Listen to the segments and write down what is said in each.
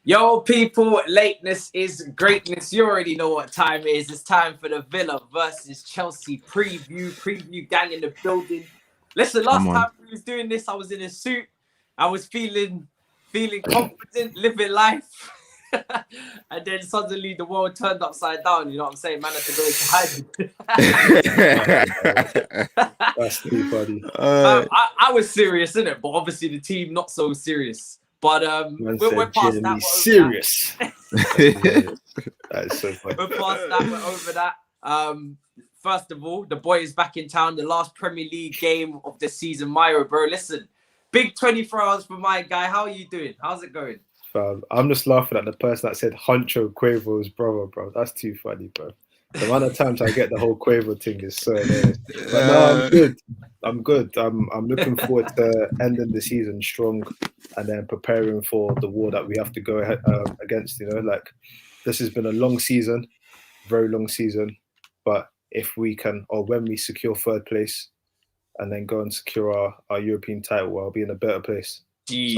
Yo, people, lateness is greatness. You already know what time it is. It's time for the Villa versus Chelsea preview gang in the building. Listen, last time we was doing this, I was in a suit. I was feeling confident, living life. And then suddenly the world turned upside down. You know what I'm saying? Man had to go into hiding. That's too funny. I was serious, innit? But obviously the team not so serious. But we're past that. Serious. That is so funny. We're past that. We're over that. First of all, the boy is back in town. The last Premier League game of the season, Mayowa, bro. Listen, big 24 hours for my guy. How are you doing? How's it going? I'm just laughing at the person that said Huncho Quavo's brother, bro. That's too funny, bro. The amount of times I get the whole Quavo thing is so hilarious. But no, I'm good. I'm looking forward to ending the season strong and then preparing for the war that we have to go ahead, against. You know, like this has been a long season, very long season. But if we can, or when we secure third place and then go and secure our European title, I'll be in a better place. Jeez.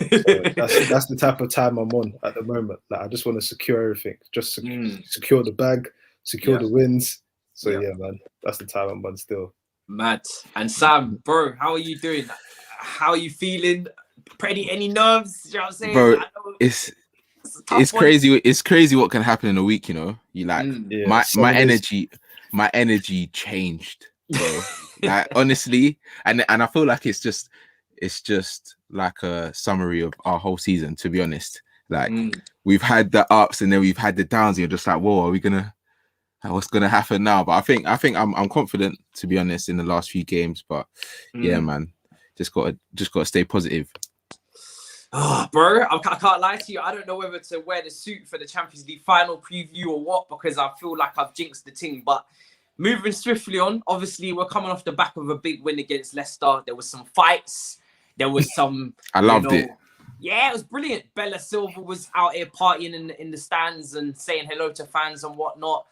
So that's the type of time I'm on at the moment. Like I just want to secure everything, just secure the bag, secure the wins. So yeah, man, that's the time I'm on still. Mad. And Sam, bro, how are you doing? How are you feeling? Any nerves? You know what I'm saying? Bro, it's crazy. It's crazy what can happen in a week. You know, you like my energy changed, bro. Like honestly, and I feel like it's just like a summary of our whole season, to be honest. Like we've had the ups and then we've had the downs. And you're just like, whoa, what's gonna happen now? But I think I'm confident, to be honest, in the last few games. But yeah, man, just gotta stay positive. Oh, bro, I can't lie to you. I don't know whether to wear the suit for the Champions League final preview or what, because I feel like I've jinxed the thing. But moving swiftly on, obviously we're coming off the back of a big win against Leicester. There was some fights. There was some. I loved it. Yeah, it was brilliant. Bella Silva was out here partying in the stands and saying hello to fans and whatnot.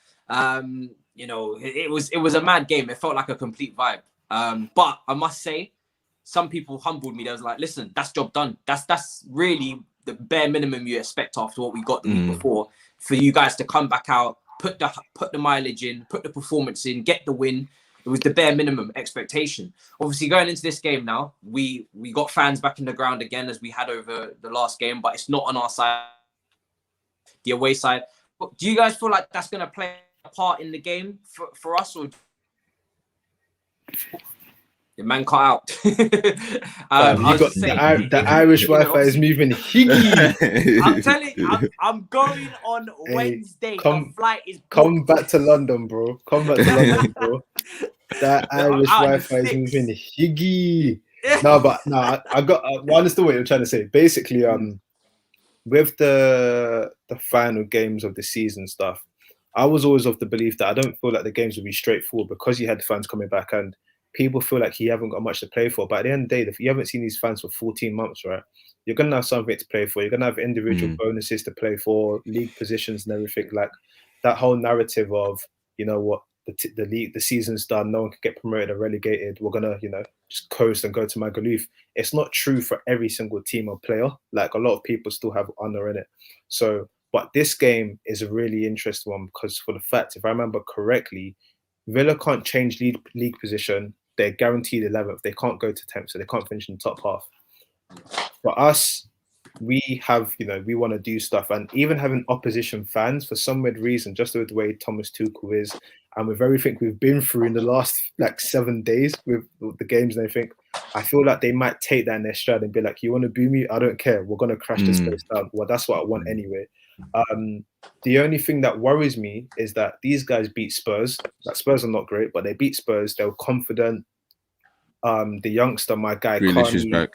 It was a mad game. It felt like a complete vibe. But I must say, some people humbled me. They was like, "Listen, that's job done. That's really the bare minimum you expect after what we got the week before. For you guys to come back out, put the mileage in, put the performance in, get the win." It was the bare minimum expectation. Obviously, going into this game now, we got fans back in the ground again as we had over the last game, but it's not on our side, the away side. But do you guys feel like that's going to play a part in the game for us, or the man cut out? The Irish Wi-Fi is moving higgy. I'm telling you, I'm going on Wednesday. The flight is booked. Come back to London, bro. Come back to London, bro. That Irish Wi-Fi is moving higgy. I understand what you're trying to say. Basically, with the final games of the season stuff, I was always of the belief that I don't feel like the games would be straightforward because you had fans coming back and people feel like you haven't got much to play for. But at the end of the day, if you haven't seen these fans for 14 months, right, you're going to have something to play for. You're going to have individual bonuses to play for, league positions and everything. Like that whole narrative of, you know what, the season's done, no one can get promoted or relegated. We're going to, just coast and go to Magaluf. It's not true for every single team or player. Like a lot of people still have honor in it. So, but this game is a really interesting one because for the fact, if I remember correctly, Villa can't change league position. They're guaranteed 11th. They can't go to 10th, so they can't finish in the top half. For us, we have, we want to do stuff. And even having opposition fans, for some weird reason, just the way Thomas Tuchel is, and with everything we've been through in the last 7 days with the games and everything, I feel like they might take that in their stride and be like, you want to boo me? I don't care. We're going to crash this place down. Well, that's what I want anyway. The only thing that worries me is that these guys beat Spurs. Like Spurs are not great, but they beat Spurs. They were confident. The youngster, my guy, Grealish is back.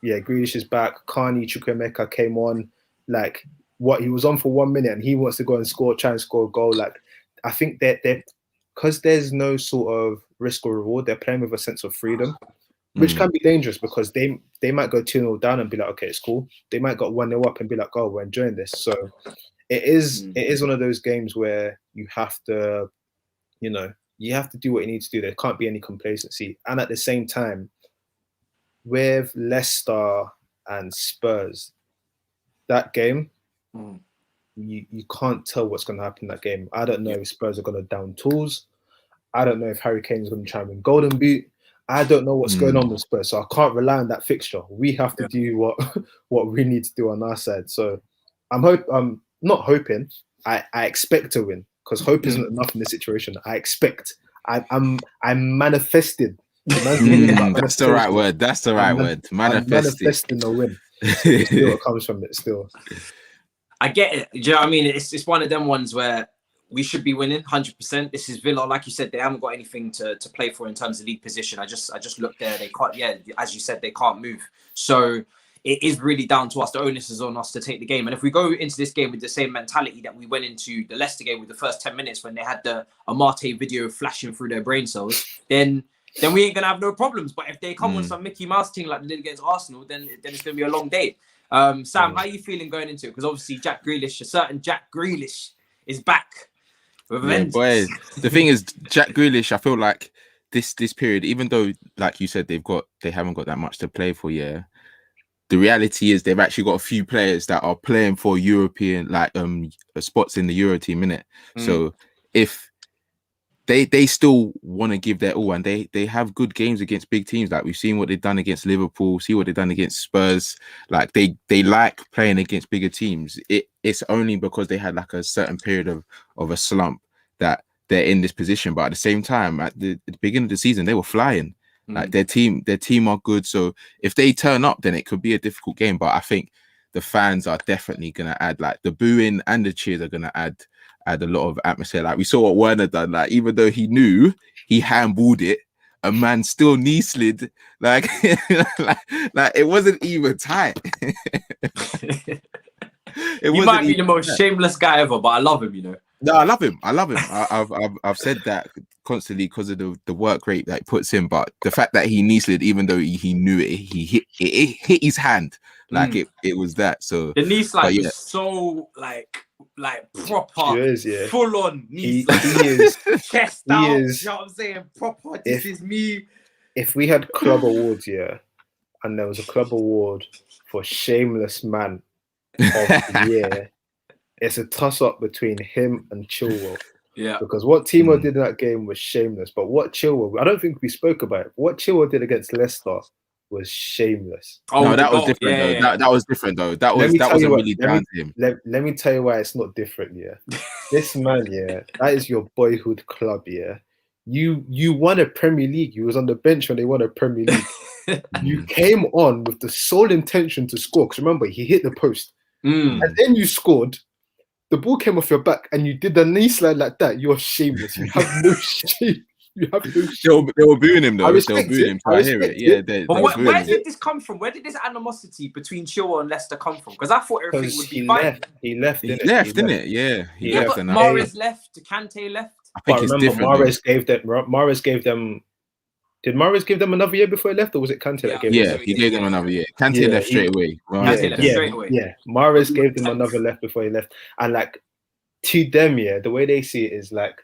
Yeah, Grealish is back. Carney Chukwuemeka came on. Like he was on for 1 minute and he wants to go and try and score a goal. Like I think that because there's no sort of risk or reward, they're playing with a sense of freedom, which can be dangerous because they might go 2-0 down and be like, okay, it's cool. They might go 1-0 up and be like, oh, we're enjoying this. So it is one of those games where you have to, you have to do what you need to do. There can't be any complacency. And at the same time, with Leicester and Spurs, that game, you can't tell what's going to happen in that game. I don't know if Spurs are going to down tools. I don't know if Harry Kane's going to try and win Golden Boot. I don't know what's going on with Spurs, so I can't rely on that fixture. We have to do what we need to do on our side. So I'm not hoping. I expect to win, because hope isn't enough in this situation. I expect. I'm manifested. That's the right word. That's the right word. Manifesting a win. See what comes from it still. I get it. Do you know what I mean? It's one of them ones where we should be winning 100%. This is Villa, like you said, they haven't got anything to play for in terms of league position. I just looked there. They can't. Yeah, as you said, they can't move. So it is really down to us. The onus is on us to take the game. And if we go into this game with the same mentality that we went into the Leicester game with the first 10 minutes when they had the Amate video flashing through their brain cells, then we ain't gonna have no problems. But if they come on some Mickey Mouse thing like they did against Arsenal, then it's gonna be a long day. Sam, how are you feeling going into it? Because obviously a certain Jack Grealish is back. Boy, the thing is, Jack Grealish, I feel like this period, even though, like you said, they haven't got that much to play for, the reality is they've actually got a few players that are playing for European, like spots in the Euro team, innit? So if they still want to give their all, and they have good games against big teams, like we've seen what they've done against Liverpool, see what they've done against Spurs. Like they like playing against bigger teams. It's only because they had like a certain period of a slump that they're in this position. But at the same time, at the beginning of the season, they were flying. Like their team are good. So if they turn up, then it could be a difficult game. But I think the fans are definitely gonna add, like the booing and the cheers are gonna add a lot of atmosphere. Like we saw what Werner done. Like even though he knew he handballed it, a man still knee slid. Like like it wasn't even tight. You might be the most shameless guy ever, but I love him. You know. No, I love him. I've said that constantly because of the work rate that he puts in. But the fact that he knee slid, even though he knew it, he hit his hand. Like it was that. So the knee slide was so like proper, full on knee slide. He is chest out. You know what I'm saying? Proper. This is me. If we had club awards, and there was a club award for shameless man of the year, it's a toss-up between him and Chilwell. Yeah. Because what Timo did in that game was shameless. But what Chilwell, I don't think we spoke about it. What Chilwell did against Leicester was shameless. Oh, no, that was different though. Yeah. That was different though. That wasn't really down to him. Let me tell you why it's not different, This man, that is your boyhood club, You won a Premier League. You was on the bench when they won a Premier League. You came on with the sole intention to score. Because remember, he hit the post. And then you scored. The ball came off your back and you did the knee slide like that. You're shameless. You have no shame. You have no shame. They were booing him though. They were booing him. I hear it. Yeah. Where did this come from? Where did this animosity between Chilwell and Leicester come from? Because I thought everything would be fine. He left, didn't it? Yeah. He left. But Mahrez left. Kante left. I think it's different. Mahrez gave them. Did Mahrez give them another year before he left, or was it Kante that gave them? Yeah, he gave them another year. Kante left straight away. Yeah. Mahrez gave them another left before he left, and like to them, the way they see it is like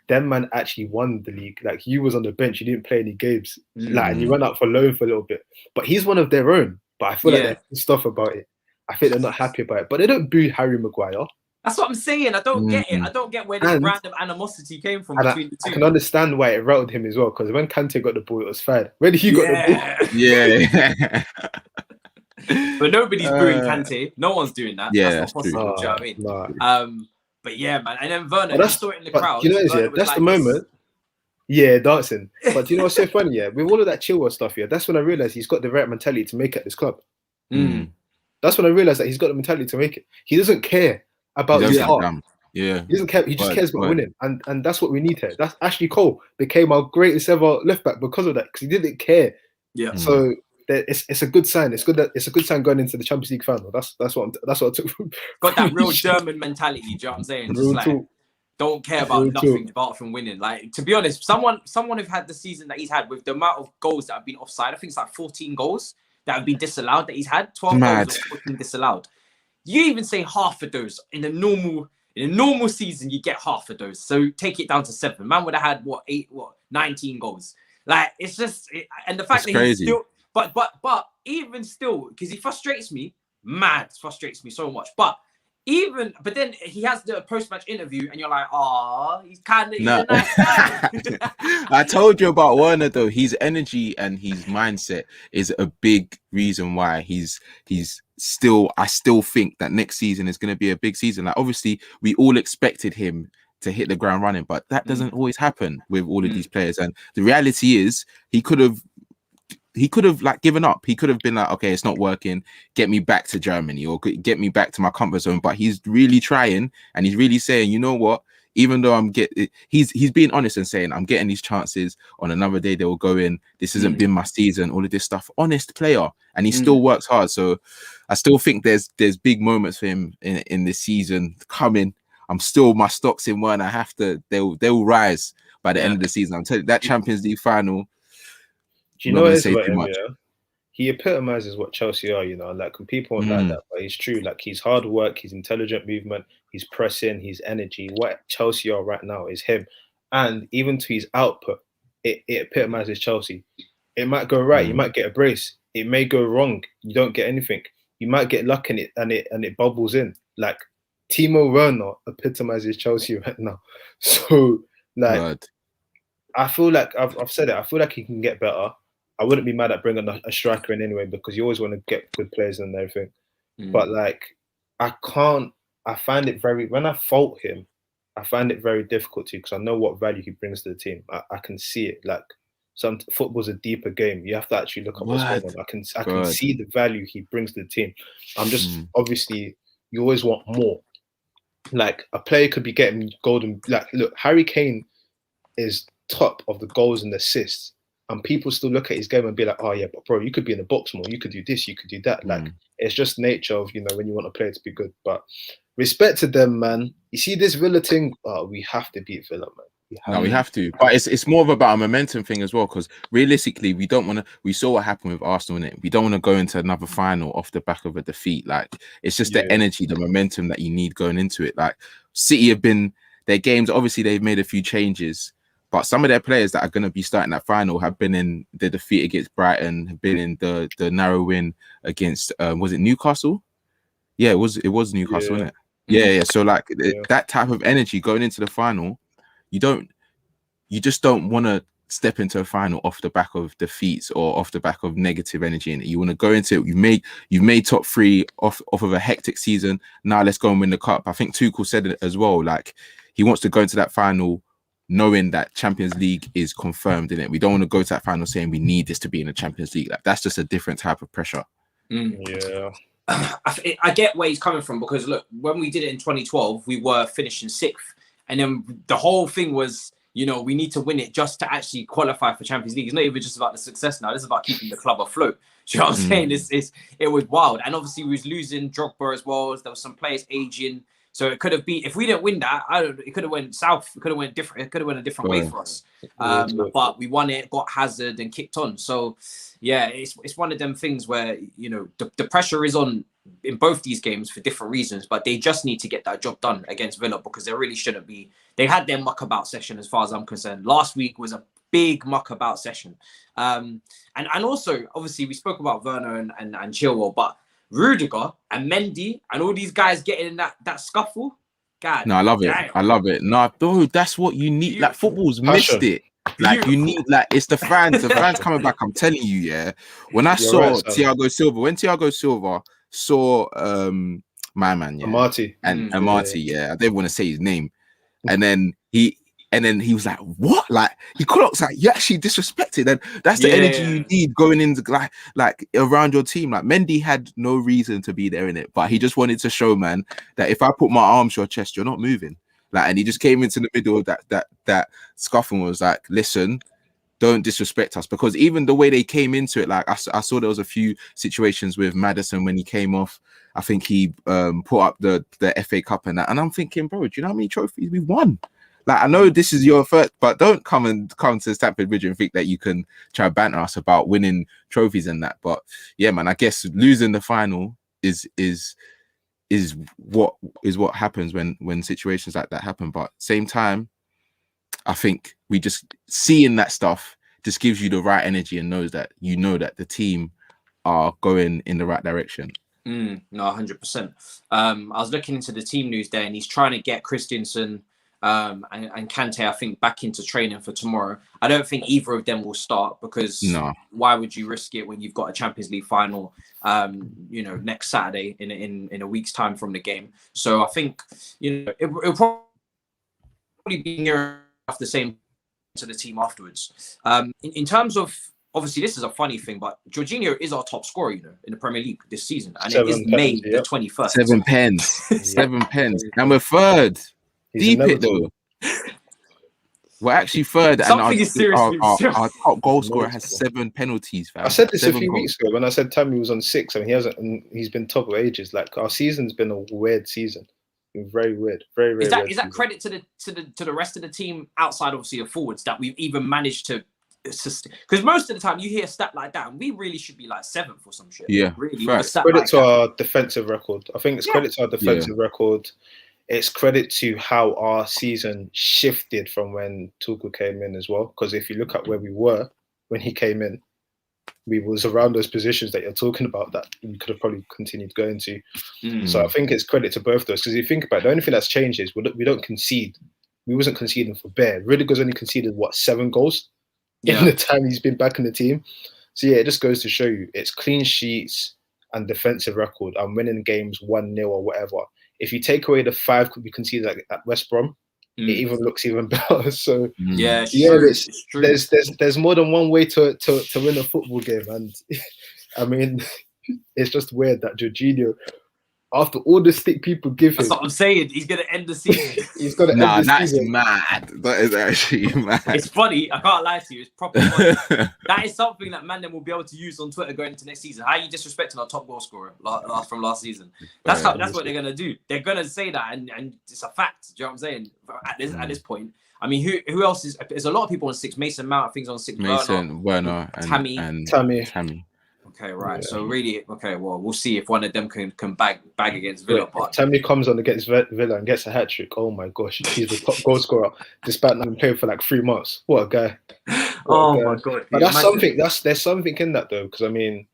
them man actually won the league. Like you was on the bench, you didn't play any games, and you went out for loan for a little bit. But he's one of their own. But I feel like they're pissed off about it. I think they're not happy about it. But they don't boo Harry Maguire. That's what I'm saying. I don't get it. I don't get where this random animosity came from between the two. I can understand why it rattled him as well, because when Kante got the ball, it was fine. When he got the ball, but nobody's booing Kante. No one's doing that. Yeah, that's not possible. true. Do you know what I mean? But yeah, man. And then Werner, I saw it in the crowd. You know, that's the moment. Yeah, dancing. But you know what's so funny? With all of that Chilwell stuff, that's when I realized he's got the right mentality to make it at this club. That's when I realized that he's got the mentality to make it. He doesn't care about his heart. Yeah, he doesn't care. He just cares about winning, and that's what we need here. That's Ashley Cole became our greatest ever left back because of that, because he didn't care. Yeah. So it's a good sign. It's a good sign going into the Champions League final. That's what I took from. Got that real German mentality. Do you know what I'm saying? Just like don't care about nothing apart from winning. Like, to be honest, someone who've had the season that he's had with the amount of goals that have been offside, I think it's like 14 goals that have been disallowed that he's had. 12 goals have been disallowed. You even say half of those in a normal season, you get half of those. So take it down to 7. Man would have had 19 goals. Like, it's just, and the fact that he's still, but even still, because he frustrates me. mad. It frustrates me so much. But then he has the post-match interview, and you're like, he's a nice guy. I told you about Werner though. His energy and his mindset is a big reason why he's still. I still think that next season is going to be a big season. Like obviously, we all expected him to hit the ground running, but that doesn't always happen with all of these players. And the reality is, he could have like given up. He could have been like, okay, it's not working. Get me back to Germany or get me back to my comfort zone. But he's really trying, and he's really saying, you know what? Even though he's being honest and saying, I'm getting these chances. On another day, they will go in. This hasn't been my season. All of this stuff. Honest player, and he still works hard. So I still think there's big moments for him in this season coming. My stocks in Werner they'll rise by the end of the season. I'm telling you, that Champions League final. Do you know what it is about him? Yeah? He epitomizes what Chelsea are, like when people won't like that, but it's true. Like he's hard work, he's intelligent movement, he's pressing, his energy. What Chelsea are right now is him. And even to his output, it epitomizes Chelsea. It might go right, you might get a brace. It may go wrong, you don't get anything. You might get luck in it and it bubbles in. Like Timo Werner epitomizes Chelsea right now. So like God. I feel like I've said it, I feel like he can get better. I wouldn't be mad at bringing a striker in anyway, because you always want to get good players and everything. But like, when I fault him, I find it very difficult to, because I know what value he brings to the team. I can see it. Like, football's a deeper game. You have to actually look at what's going on. I can see the value he brings to the team. I'm just obviously, you always want more. Like a player could be getting golden. Like, look, Harry Kane is top of the goals and assists. And people still look at his game and be like, oh yeah, but bro, you could be in the box more. You could do this, you could do that. Like, it's just nature of, when you want a player to be good. But respect to them, man. You see this Villa thing? Oh, we have to beat Villa, man. We have to. But it's more of about a momentum thing as well, because realistically, we saw what happened with Arsenal, innit? We don't want to go into another final off the back of a defeat. Like, it's just the energy, the momentum that you need going into it. Like, City have been, their games, obviously they've made a few changes, but some of their players that are going to be starting that final have been in the defeat against Brighton, have been in the narrow win against, was it Newcastle? Yeah, it was Newcastle, wasn't it? Yeah. So like that type of energy going into the final, you just don't want to step into a final off the back of defeats or off the back of negative energy. And you want to go into it. You've made top three off of a hectic season. Now let's go and win the cup. I think Tuchel said it as well. Like, he wants to go into that final knowing that Champions League is confirmed in it. We don't want to go to that final saying we need this to be in the Champions League. Like, that's just a different type of pressure. Yeah. I get where he's coming from, because look, when we did it in 2012, we were finishing 6th, and then the whole thing was, we need to win it just to actually qualify for Champions League. It's not even just about the success now. This is about keeping the club afloat. Do you know what I'm saying? It was wild. And obviously we was losing Drogba as well. There was some players aging. So it could have been, if we didn't win that, it could have went south. It could have went different. It could have went a different way for us. But we won it, got Hazard and kicked on. So yeah, it's one of them things where, the pressure is on in both these games for different reasons, but they just need to get that job done against Villa, because they really shouldn't be. They had their muck about session as far as I'm concerned. Last week was a big muck about session. And also, obviously, we spoke about Werner and Chilwell, but Rudiger and Mendy and all these guys getting in that scuffle. God, no, I love it. I love it. No, bro, that's what you need. Like, football's missed it. Like, you need, like, it's the fans. The fans coming back. I'm telling you, yeah. When I saw Thiago Silva, Thiago Silva saw my man, yeah, Amati, yeah, I didn't want to say his name, and then he was like, what? Like, he clocks like, you actually disrespected. And that's the energy you need going into like around your team. Like, Mendy had no reason to be there in it, but he just wanted to show, man, that if I put my arms to your chest, you're not moving. Like, and he just came into the middle of that scuffle and was like, listen, don't disrespect us. Because even the way they came into it, like, I saw there was a few situations with Maddison when he came off. I think he put up the FA Cup and that. And I'm thinking, bro, do you know how many trophies we won? Like, I know this is your first, but don't come to Stamford Bridge and think that you can try to banter us about winning trophies and that. But yeah, man, I guess losing the final is what happens when situations like that happen. But same time, I think we just seeing that stuff just gives you the right energy and knows that the team are going in the right direction. No, 100%. I was looking into the team news there, and he's trying to get Christensen and Kante, I think, back into training for tomorrow. I don't think either of them will start because why would you risk it when you've got a Champions League final, next Saturday in a week's time from the game? So I think, it'll probably be near the same to the team afterwards. In terms of, obviously, this is a funny thing, but Jorginho is our top scorer, in the Premier League this season, and it is May the 21st. 7 pens, 7 pens, and we're third. Deep it though. We're actually third, and our top goal scorer has 7 penalties. Fam. I said this a few weeks ago when I said Tammy was on 6. I mean, he's been top of ages. Like, our season's been a weird season. Very weird. Very weird. Is that credit to the rest of the team outside, obviously, of forwards, that we've even managed to? Because most of the time you hear a stat like that, and we really should be like 7th or some shit. Yeah, really. Credit to our defensive record. I think it's credit to our defensive record. It's credit to how our season shifted from when Tuchel came in as well. Because if you look at where we were when he came in, we was around those positions that you're talking about that we could have probably continued going to. So I think it's credit to both those. Because if you think about it, the only thing that's changed is we don't concede. We wasn't conceding for bare. Rudiger's only conceded 7 goals in the time he's been back in the team. So yeah, it just goes to show you it's clean sheets and defensive record and winning games 1-0 or whatever. If you take away the 5 we conceded at West Brom, it even looks even better. So it's true. There's more than one way to win a football game, and I mean, it's just weird that Jorginho, after all the stick people give him, that's what I'm saying. He's gonna end the season. He's gonna end the season. Mad. That is actually mad. It's funny. I can't lie to you. It's proper funny. That is something that Mandem will be able to use on Twitter going into next season. How are you disrespecting our top goal scorer from last season? That's what they're gonna do. They're gonna say that, and it's a fact. Do you know what I'm saying? At this point, I mean, who else is? There's a lot of people on 6. Mason Mount, I think, is on 6. Werner, and Tammy. Okay, right. Yeah. So really, well, we'll see if one of them can bag against Villa. If Tammy comes on against Villa and gets a hat trick, oh my gosh, he's the top goal scorer despite not having played for like 3 months. What a guy! My god! But that's something. There's something in that though, because I mean,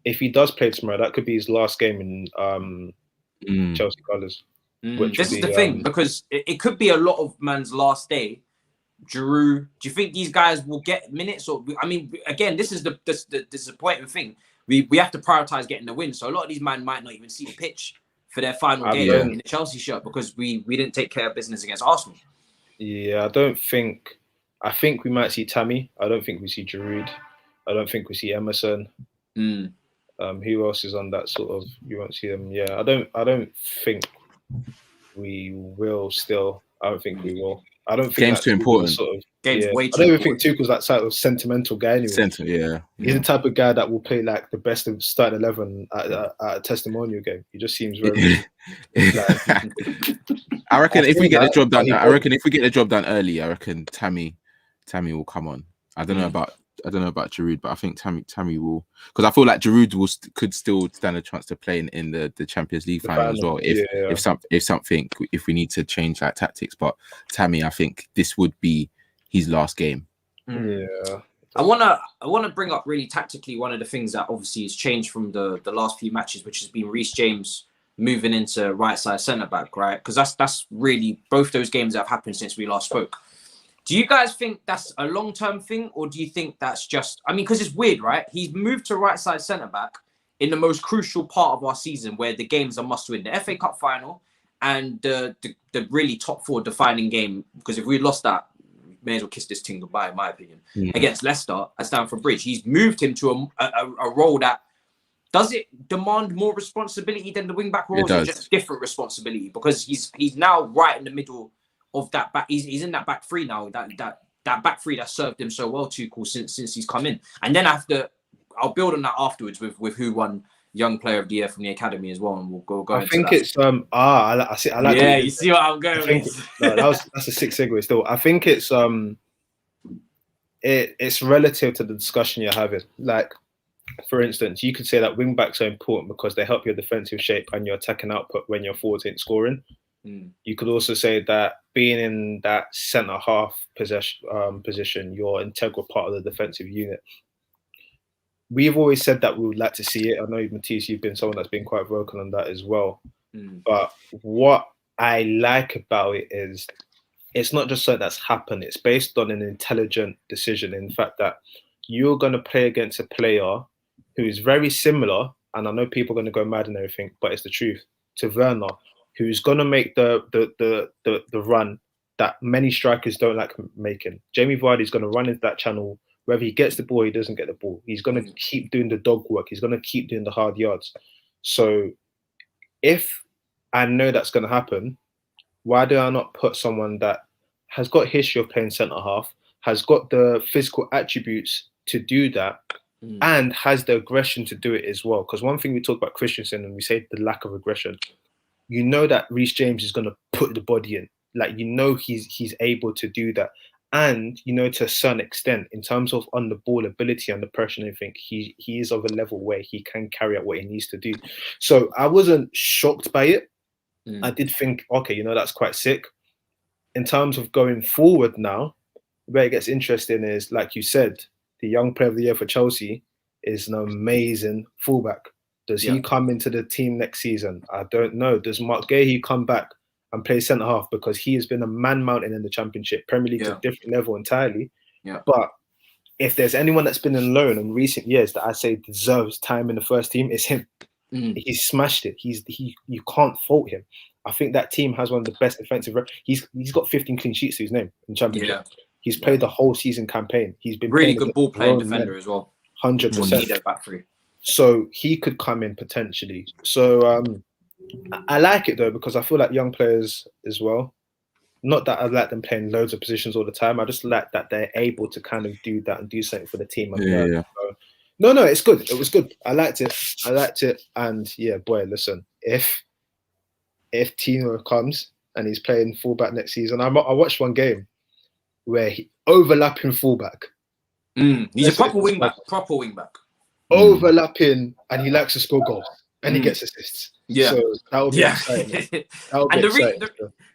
if he does play tomorrow, that could be his last game in Chelsea colours. This is the thing, because it could be a lot of man's last day. Giroud, do you think these guys will get minutes? Or I mean, again, this is the disappointing thing. We have to prioritize getting the win. So a lot of these men might not even see the pitch for their final game in the Chelsea shirt because we didn't take care of business against Arsenal. Yeah, I think we might see Tammy. I don't think we see Giroud. I don't think we see Emerson. Who else is on that sort of? You won't see them. Yeah, I don't think we will. Still, I don't think we will. I don't think game's too important. Game's way too I don't even think Tuchel's that sort of sentimental guy anyway. He's the type of guy that will play like the best of starting 11 at a testimonial game. He just seems very. I reckon if we get the job done, early, I reckon Tammy will come on. I don't know about Giroud, but I think Tammy will, because I feel like Giroud could still stand a chance to play in the Champions League final as well. If we need to change like tactics, but Tammy, I think this would be his last game. Yeah. I wanna bring up really tactically one of the things that obviously has changed from the last few matches, which has been Reece James moving into right side centre back, right? Because that's really both those games that have happened since we last spoke. Do you guys think that's a long-term thing, or do you think that's just... I mean, because it's weird, right? He's moved to right-side centre-back in the most crucial part of our season where the games are must-win. The FA Cup final and the really top-4 defining game, because if we lost that, we may as well kiss this thing goodbye, in my opinion, against Leicester at Stamford Bridge. He's moved him to a role that... Does it demand more responsibility than the wing-back role, or just different responsibility? Because he's now right in the middle of that back. He's in that back 3 now. That back 3 that served him so well, Tuchel, since he's come in. And then I'll build on that afterwards with who won Young Player of the Year from the academy as well, and we'll go. I think it's I like. Yeah, you see what I'm going with. That's a 6 segue still. I think it's it's relative to the discussion you're having. Like, for instance, you could say that wing backs are important because they help your defensive shape and your attacking output when your forwards ain't scoring. You could also say that being in that centre half position, you're an integral part of the defensive unit. we've always said that we would like to see it. I know, Matisse, you've been someone that's been quite vocal on that as well. But what I like about it is it's not just something that's happened. It's based on an intelligent decision. In fact, that you're going to play against a player who is very similar, and I know people are going to go mad and everything, but it's the truth, to Werner, who's going to make the run that many strikers don't like making. Jamie Vardy's going to run into that channel. Whether he gets the ball, he doesn't get the ball. He's going to keep doing the dog work. He's going to keep doing the hard yards. So if I know that's going to happen, why do I not put someone that has got a history of playing centre-half, has got the physical attributes to do that, and has the aggression to do it as well? Because one thing we talk about Christensen and we say the lack of aggression, you know that Reece James is going to put the body in. Like, you know he's able to do that. And, you know, to a certain extent, in terms of on the ball ability, under pressure and everything, he is of a level where he can carry out what he needs to do. So I wasn't shocked by it. I did think, okay, you know, that's quite sick. In terms of going forward now, where it gets interesting is, like you said, the young player of the year for Chelsea is an amazing fullback. Does he come into the team next season? I don't know. Does Mark Gahey come back and play centre half, because he has been a man mountain in the Championship, Premier League to a different level entirely. But if there's anyone that's been on loan in recent years that I say deserves time in the first team, it's him. He's smashed it. You can't fault him. I think that team has one of the best defensive. He's got 15 clean sheets to his name in Championship. He's played the whole season campaign. He's been really good ball playing defender as well. 100%. So he could come in potentially. So I like it though, because I feel like young players as well, not that I like them playing loads of positions all the time. I just like that they're able to kind of do that and do something for the team. So, no, it's good. It was good. I liked it. And yeah, boy, listen, if Timo comes and he's playing fullback next season, I watched one game where he overlapping fullback. He's a proper wingback. Overlapping, and he likes to score goals and he gets assists. So that would be exciting.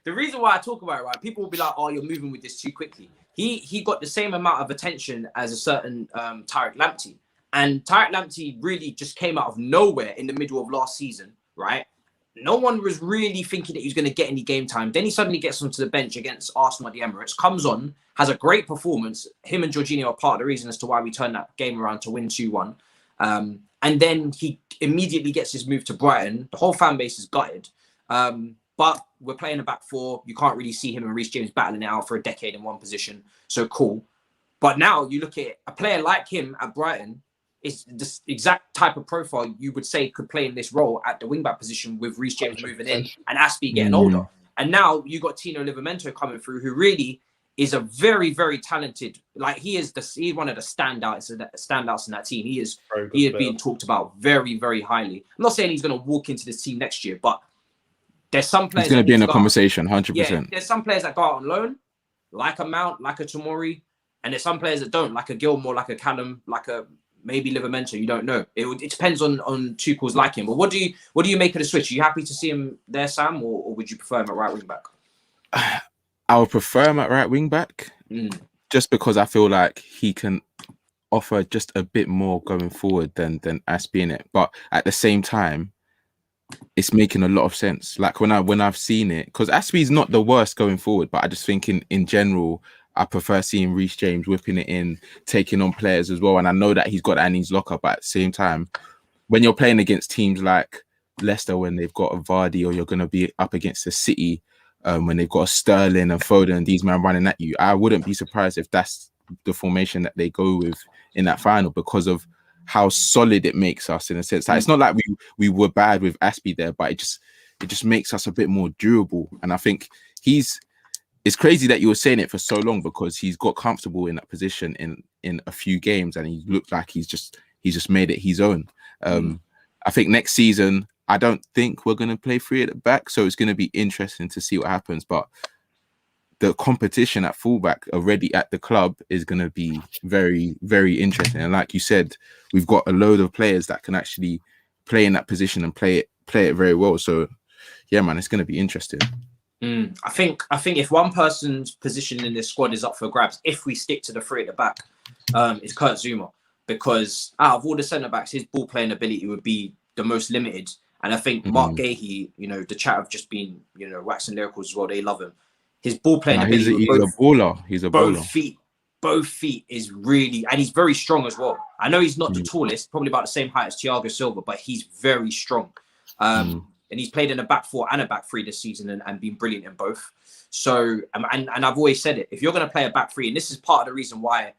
The reason why I talk about it, right? People will be like, "Oh, you're moving with this too quickly." He got the same amount of attention as a certain Tariq Lamptey, and Tariq Lamptey really just came out of nowhere in the middle of last season, right? No one was really thinking that he was going to get any game time. Then he suddenly gets onto the bench against Arsenal at the Emirates, comes on, has a great performance. Him and Jorginho are part of the reason as to why we turned that game around to win 2-1. And then he immediately gets his move to Brighton. The whole fan base is gutted. But we're playing a back four. You can't really see him and Reece James battling it out for a decade in one position. So cool. But now you look at a player like him at Brighton, is the exact type of profile you would say could play in this role at the wingback position, with Reece James moving in and Aspie getting older. And now you got Tino Livramento coming through, who really is a very, very talented. Like, he's one of the standouts in that team. He is being talked about very, very highly. I'm not saying he's going to walk into this team next year, but there's some players. He's going to be in the conversation, 100%. Yeah, there's some players that go out on loan, like a Mount, like a Tomori, and there's some players that don't, like a Gilmore, like a Callum, like a maybe Livramento. You don't know. It depends on Tuchel's liking. But what do you make of the switch? Are you happy to see him there, Sam, or would you prefer him at right wing back? I would prefer him at right wing back, just because I feel like he can offer just a bit more going forward than Aspie in it. But at the same time, it's making a lot of sense. Like when I've seen it, because Aspie's not the worst going forward, but I just think in general, I prefer seeing Reece James whipping it in, taking on players as well. And I know that he's got that in his locker, but at the same time, when you're playing against teams like Leicester, when they've got a Vardy, or you're going to be up against a City, when they've got a Sterling and Foden and these men running at you, I wouldn't be surprised if that's the formation that they go with in that final, because of how solid it makes us, in a sense. Like, it's not like we were bad with Aspie there, but it just makes us a bit more durable. And I think it's crazy that you were saying it for so long, because he's got comfortable in that position in a few games, and he looked like he's just made it his own. I think next season, I don't think we're going to play three at the back, so it's going to be interesting to see what happens. But the competition at fullback already at the club is going to be very, very interesting. And like you said, we've got a load of players that can actually play in that position and play it very well. So yeah, man, it's going to be interesting. I think if one person's position in this squad is up for grabs, if we stick to the three at the back, it's Kurt Zouma. because out of all the centre backs, his ball playing ability would be the most limited. And I think Mark Gahey, the chat have just been, waxing lyrical as well. They love him. His ball playing ability. He's a baller. He's a baller. Both feet is really, and he's very strong as well. I know he's not the tallest, probably about the same height as Thiago Silva, but he's very strong. And he's played in a back four and a back three this season and been brilliant in both. So, and I've always said it, if you're going to play a back three, and this is part of the reason why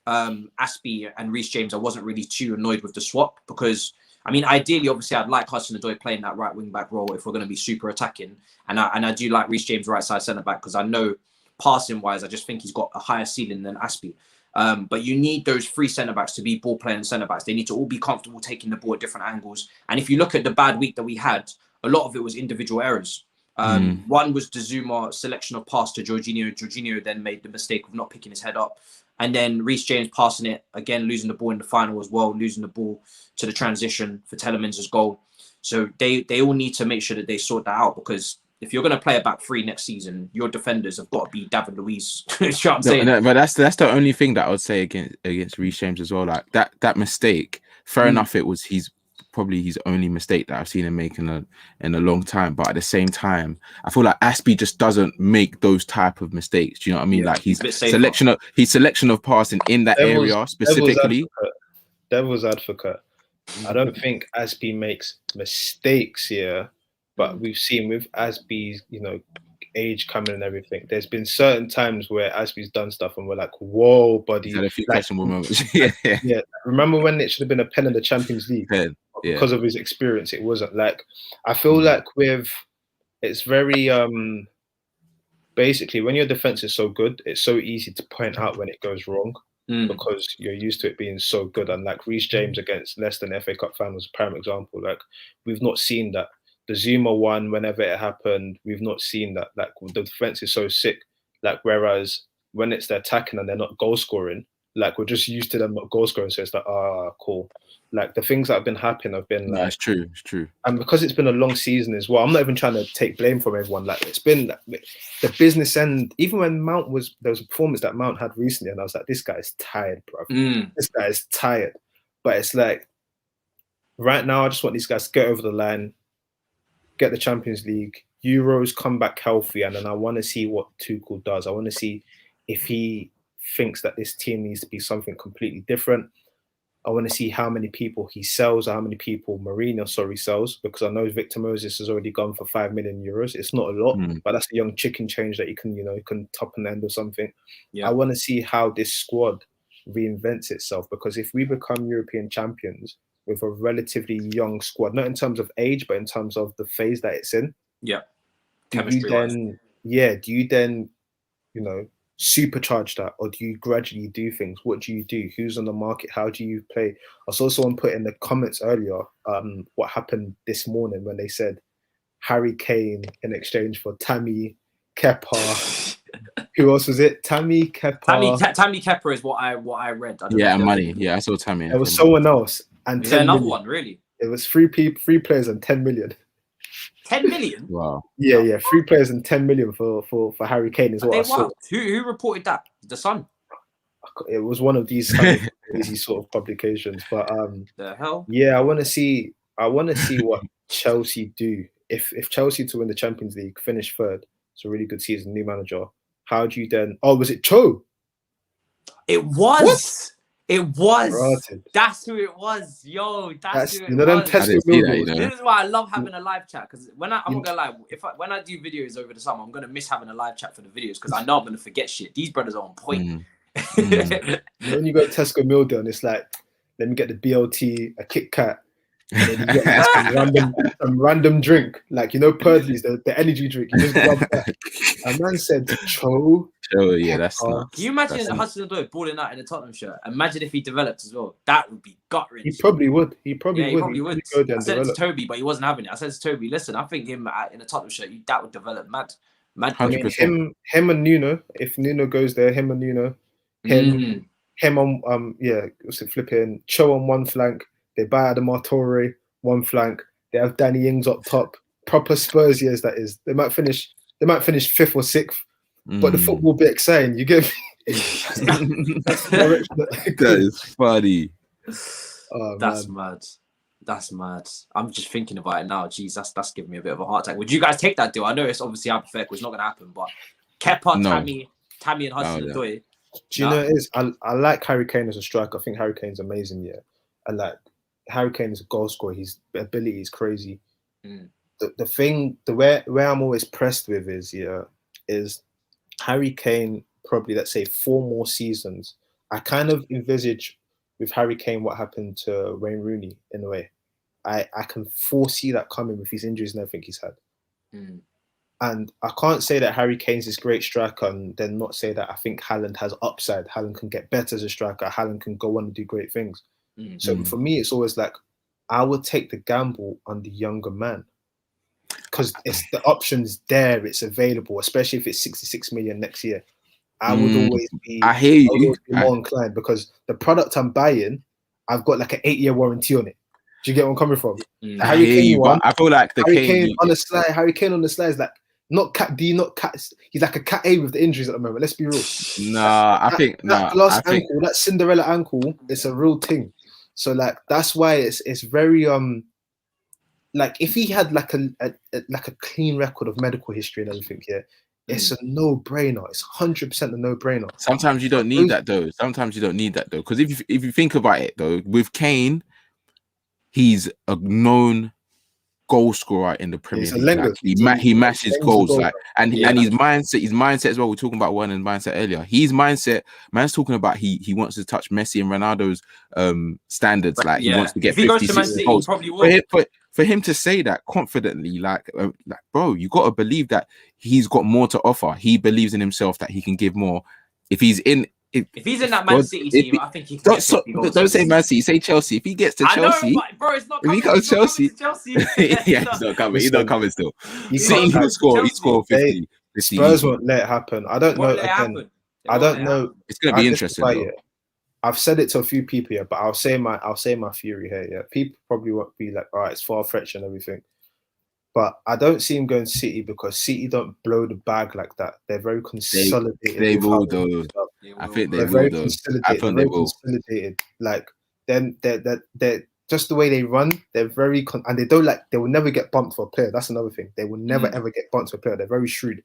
Aspie and Reece James, I wasn't really too annoyed with the swap, because I mean, ideally, obviously, I'd like Hudson-Odoi playing that right wing back role if we're going to be super attacking, and I do like Reece James right side centre back, because I know passing wise, I just think he's got a higher ceiling than Aspie. But you need those three centre backs to be ball playing centre backs. They need to all be comfortable taking the ball at different angles. And if you look at the bad week that we had, a lot of it was individual errors. One was the Zuma selection of pass to Jorginho. Jorginho then made the mistake of not picking his head up. And then Reece James passing it, again, losing the ball in the final as well, losing the ball to the transition for Telemans' goal. So they all need to make sure that they sort that out, because if you're going to play a back three next season, your defenders have got to be David Luiz. You know what I'm saying? No, but that's the only thing that I would say against Reece James as well. Like that mistake, fair enough, it was probably his only mistake that I've seen him make in a long time. But at the same time, I feel like Aspie just doesn't make those type of mistakes. Do you know what I mean? Like his selection of passing in that area specifically. Devil's advocate. I don't think Aspie makes mistakes here, but we've seen with Aspie's, age coming and everything, there's been certain times where Aspie's done stuff and we're like, whoa, buddy. He's had a few questionable moments. Yeah. Remember when it should have been a pen in the Champions League? Because of his experience, it wasn't. Like, I feel like it's very basically when your defense is so good, it's so easy to point out when it goes wrong because you're used to it being so good. And like Reece James against Leicester in the FA Cup final was a prime example. Like, we've not seen that. The Zuma one, whenever it happened, we've not seen that. Like, the defense is so sick. Like, whereas when it's the attacking and they're not goal scoring, like, we're just used to them not goal scoring. So it's like, cool. Like, the things that have been happening have been like... It's true. And because it's been a long season as well, I'm not even trying to take blame from everyone. Like, it's been the business end. Even when there was a performance that Mount had recently, and I was like, this guy is tired, bro. This guy is tired. But it's like, right now, I just want these guys to get over the line, get the Champions League, Euros, come back healthy, and then I want to see what Tuchel does. I want to see if he thinks that this team needs to be something completely different. I want to see how many people he sells, or how many people Mourinho sells, because I know Victor Moses has already gone for €5 million. It's not a lot, but that's a young chicken change that you can top and end or something. Yeah. I want to see how this squad reinvents itself, because if we become European champions with a relatively young squad, not in terms of age, but in terms of the phase that it's in, do you then, supercharge that, or do you gradually do things? What do you do? Who's on the market? How do you play? I saw someone put in the comments earlier what happened this morning when they said Harry Kane in exchange for Tammy Kepa. Who else was it? Tammy Kepa. Tammy Kepa is what I read. Money. Yeah, I saw Tammy. There was someone else, and another one, really. It was three players and 10 million. 10 million? Wow. Yeah. 3 players and 10 million for Harry Kane is what I saw. Who reported that? The Sun? It was one of these kind of crazy sort of publications. But the hell? Yeah, I want to see what Chelsea do. If Chelsea to win the Champions League, finish third, it's a really good season, new manager. How do you then? Oh, was it Cho? It was. What? It was. Rotted. That's who it was. Yo, that's who it was. This is why I love having a live chat, because I'm not gonna lie, when I do videos over the summer, I'm gonna miss having a live chat for the videos, because I know I'm gonna forget shit. These brothers are on point. When you go to Tesco Mildew and it's like, let me get the BLT, a Kit Kat, and then you get some random drink, like Purdley's the energy drink. You just grab that. A man said Cho. Yeah, that's not. Can you imagine Hudson-Odoi balling out in a Tottenham shirt? Imagine if he developed as well. That would be gut wrench. He probably would. He would. I said it to Toby, but he wasn't having it. I said to Toby, listen, I think him in a Tottenham shirt, that would develop mad. I mean, him and Nuno. If Nuno goes there, him and Nuno, him on what's it flipping? Cho on one flank. They buy Adama Traore one flank. They have Danny Ings up top. Proper Spurs years, that is. They might finish 5th or 6th, but the football will be exciting. You get me? That is funny. Oh, That's man. mad. That's mad. I'm just thinking about it now. Jeez, that's giving me a bit of a heart attack. Would you guys take that deal? I know it's obviously hypothetical. It's not going to happen, but Kepa, No. Tammy and Hudson-Odoi. Do you know what it is? I like Harry Kane as a striker. I think Harry Kane's amazing, yeah. And like Harry Kane is a goal scorer. His ability is crazy. The thing, where I'm always pressed with is Harry Kane probably, let's say, 4 more seasons. I kind of envisage with Harry Kane what happened to Wayne Rooney in a way. I can foresee that coming with his injuries and everything he's had. And I can't say that Harry Kane's this great striker and then not say that I think Haaland has upside. Haaland can get better as a striker. Haaland can go on and do great things. So for me, it's always like, I would take the gamble on the younger man. Because it's the options there, it's available, especially if it's 66 million next year. I would always be, I hear you. Always be more inclined because the product I'm buying, I've got like an 8-year warranty on it. Do you get where I'm coming from? Harry Kane one, I feel like the Harry Kane on the slide. Harry Kane on the slide is like not cat D, not cat. He's like a cat A with the injuries at the moment. Let's be real. That glass ankle, that Cinderella ankle, it's a real thing. So like that's why it's very like if he had like a clean record of medical history and everything, it's a no-brainer. It's 100% a no-brainer. Sometimes you don't need that though. Because if you think about it though, with Kane, he's a known goal scorer in the Premier League. Like, he mashes goals, like, and his mindset as well. We're talking about Werner's mindset earlier. His mindset, man's talking about he wants to touch Messi and Ronaldo's standards. Like he wants to get 50 goals. For him to say that confidently, like bro, you got to believe that he's got more to offer. He believes in himself that he can give more. If he's in that Man City team, I think he can don't say Man City, say Chelsea. If he gets to Chelsea, bro, it's not coming. If he goes to Chelsea, he's not coming. He's not coming still. City will score. He scored 50. Spurs won't let it happen. I don't know. Again, I don't know. It's going to be interesting. I've said it to a few people here, but I'll say my theory here. Yeah, people probably won't be like, all right, it's far-fetched and everything. But I don't see him going City because City don't blow the bag like that. They're very consolidated. They will though. I think they will though. I think they will. Consolidated. Like then they're just the way they run. They're very and they don't they will never get bumped for a player. That's another thing. They will never ever get bumped for a player. They're very shrewd.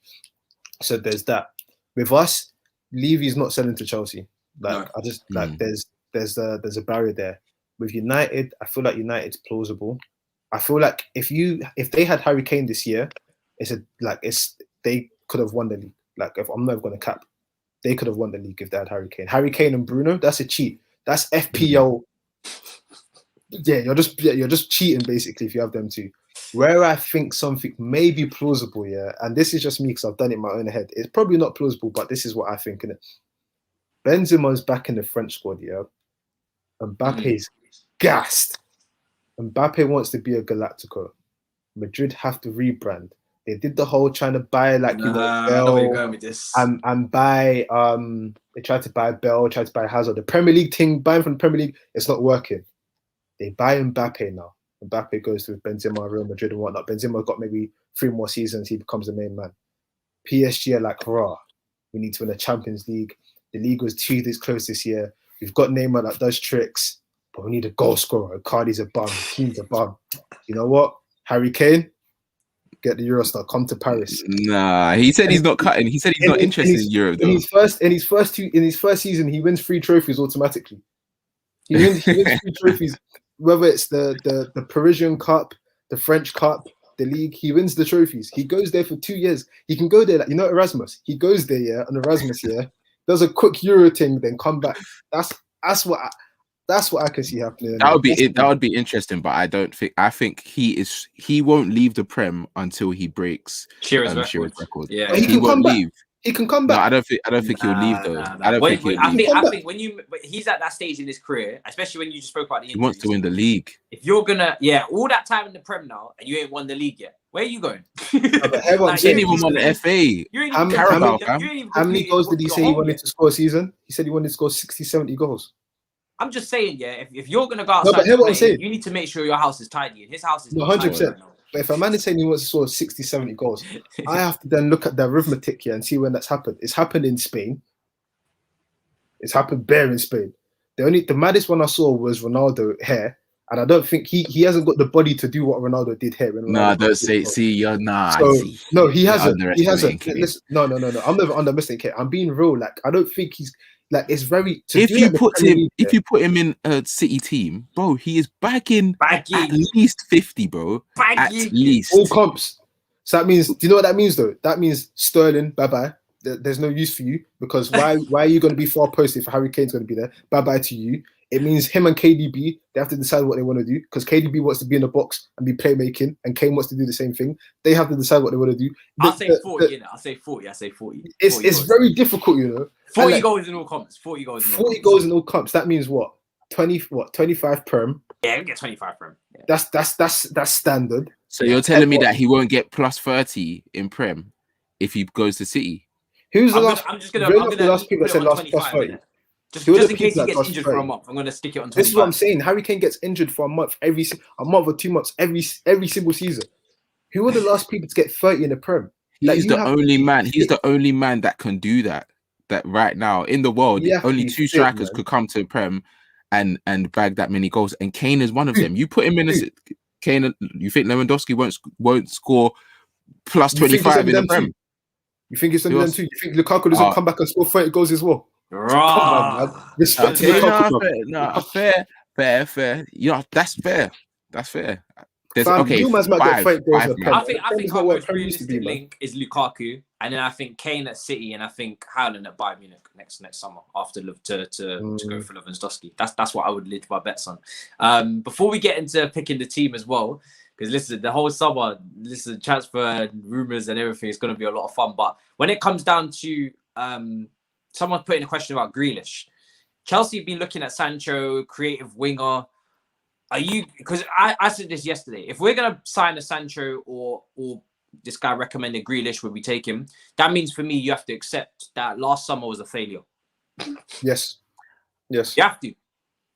So there's that. With us, Levy's not selling to Chelsea. Like I just there's a barrier there. With United, I feel like United's plausible. I feel like if they had Harry Kane this year, they could have won the league. Like if I'm never going to cap, they could have won the league if they had Harry Kane. Harry Kane and Bruno, that's a cheat. That's FPL. Yeah, you're just cheating basically if you have them two. Where I think something may be plausible, and this is just me because I've done it in my own head. It's probably not plausible, but this is what I think. Innit? Benzema's back in the French squad, Mbappe's gassed. Mbappe wants to be a Galactico. Madrid have to rebrand. They did the whole trying to buy Bell, I know where you're going with this. And buy they tried to buy Bell, tried to buy Hazard. The Premier League thing, buying from the Premier League, it's not working. They buy Mbappe now. Mbappe goes to Benzema, Real Madrid and whatnot. Benzema got maybe 3 more seasons, he becomes the main man. PSG are like, we need to win the Champions League. The league was too this close this year. We've got Neymar that does tricks, but we need a goal scorer. Cardi's a bum. Keane's a bum. You know what? Harry Kane, get the Eurostar. Come to Paris. Nah, he said he's not cutting. He said he's not interested in Europe. Though. In his first season, he wins 3 trophies automatically. He wins 3 trophies, whether it's the Parisian Cup, the French Cup, the league. He wins the trophies. He goes there for 2 years. He can go there, Erasmus. He goes there, on Erasmus, does a quick Euro thing, then come back. That's what I can see happening. That would be interesting, but I think he won't leave the Prem until he breaks Shearer's record. Yeah, he won't leave. He can come back. No, I don't think he'll leave though. I think when he's at that stage in his career, especially when you just spoke about the injuries, he wants to win the league. If you're gonna all that time in the Prem now and you ain't won the league yet, where are you going? He didn't even won the FA. How many goals did he say he wanted to score a season? He said he wanted to score 60, 70 goals. I'm just saying, if you're gonna go outside, you need to make sure your house is tidy, and his house is not 100%. Right. But if a man is saying he wants to score 60, 70 goals, I have to then look at the arithmetic here and see when that's happened. It's happened in Spain. It's happened bare in Spain. The maddest one I saw was Ronaldo hair, and I don't think he hasn't got the body to do what Ronaldo did here. No, don't say. See, you're not. So, see, no, he hasn't. He underestimating hasn't. Listen, no. I'm never underestimating. I'm being real. Like, I don't think he's like. It's very. If you put him in a City team, bro, he is bagging at least 50, bro. At least all comps. So that means. Do you know what that means though? That means Sterling. Bye bye. There's no use for you because why are you going to be far post if Harry Kane's going to be there? Bye bye to you. It means him and KDB, they have to decide what they want to do because KDB wants to be in the box and be playmaking, and Kane wants to do the same thing. They have to decide what they want to do. I'll say 40. I say 40. It's very difficult, you know. 40 goals in all comps. 40 goals in all comps. That means what? 25 perm. Yeah, we get 25 perm. Yeah. That's standard. So you're telling me that he won't get plus 30 in Prem if he goes to City? Who's the last? I'm gonna last people that said last plus 30. Just in case he gets injured for a month, I'm going to stick it on 25. This is what I'm saying. Harry Kane gets injured for a month or 2 months every single season. Who are the last people to get 30 in the Prem? He's the only man. He's the only man that can do that. That right now in the world, only 2 strikers could come to Prem and bag that many goals, and Kane is one of them. You put him in Kane. You think Lewandowski won't score plus 25 in the Prem? You think it's only them 2? You think Lukaku doesn't come back and score 30 goals as well? Respect to Lukaku. Fair. You know, that's fair. You might get 30 goals. I think our most realistic link is Lukaku, and then I think Kane at City, and I think Haaland at Bayern Munich next summer after to go for Lewandowski. That's what I would live my bets on. Before we get into picking the team as well, because listen, the whole summer, transfer rumors and everything is going to be a lot of fun. But when it comes down to someone putting a question about Grealish, Chelsea have been looking at Sancho, creative winger. Are you? Because I said this yesterday. If we're gonna sign a Sancho or this guy recommended Grealish, would we take him? That means for me, you have to accept that last summer was a failure. Yes. You have to.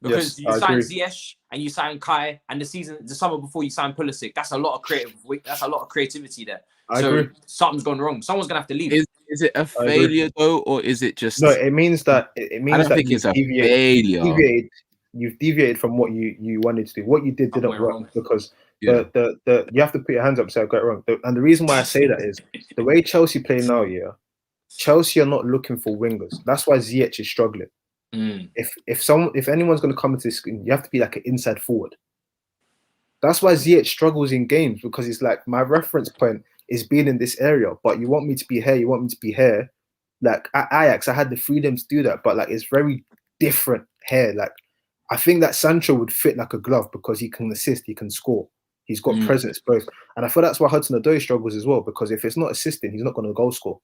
Because you signed Ziyech and you signed Kai, and the summer before you signed Pulisic. That's a lot of creativity there. I agree. Something's gone wrong. Someone's gonna have to leave. Is it a failure though, or is it just? No, it means that I don't think it's a failure. You've deviated from what you wanted to do. What you did didn't work because you have to put your hands up and say I got it wrong. And the reason why I say that is the way Chelsea play now. Chelsea are not looking for wingers. That's why Ziyech is struggling. If anyone's going to come into this, you have to be like an inside forward. That's why Ziyech struggles in games because it's like my reference point is being in this area, but you want me to be here. Like at Ajax, I had the freedom to do that, but like it's very different here. Like I think that Sancho would fit like a glove because he can assist, he can score, he's got presence both, and I feel that's why Hudson-Odoi struggles as well because if it's not assisting, he's not going to goal score.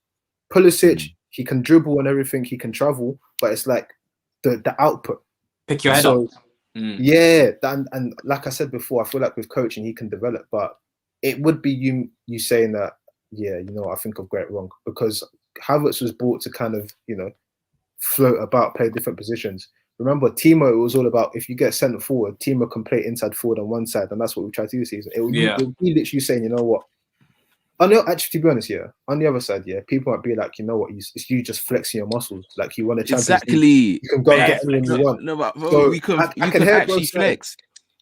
Pulisic, he can dribble and everything, he can travel, but it's like the output. Pick your head up. Yeah, and like I said before, I feel like with coaching he can develop, but it would be you saying that, I think I've got it wrong because Havertz was brought to kind of, float about, play different positions. Remember, Timo, it was all about if you get centre forward, Timo can play inside forward on one side, and that's what we tried to do this season. It would be literally saying, you know what? Actually, to be honest, on the other side, people might be like, you know what? It's you just flexing your muscles, like you want a Champions League. You can go and get anyone you want. No, but bro, we can actually flex.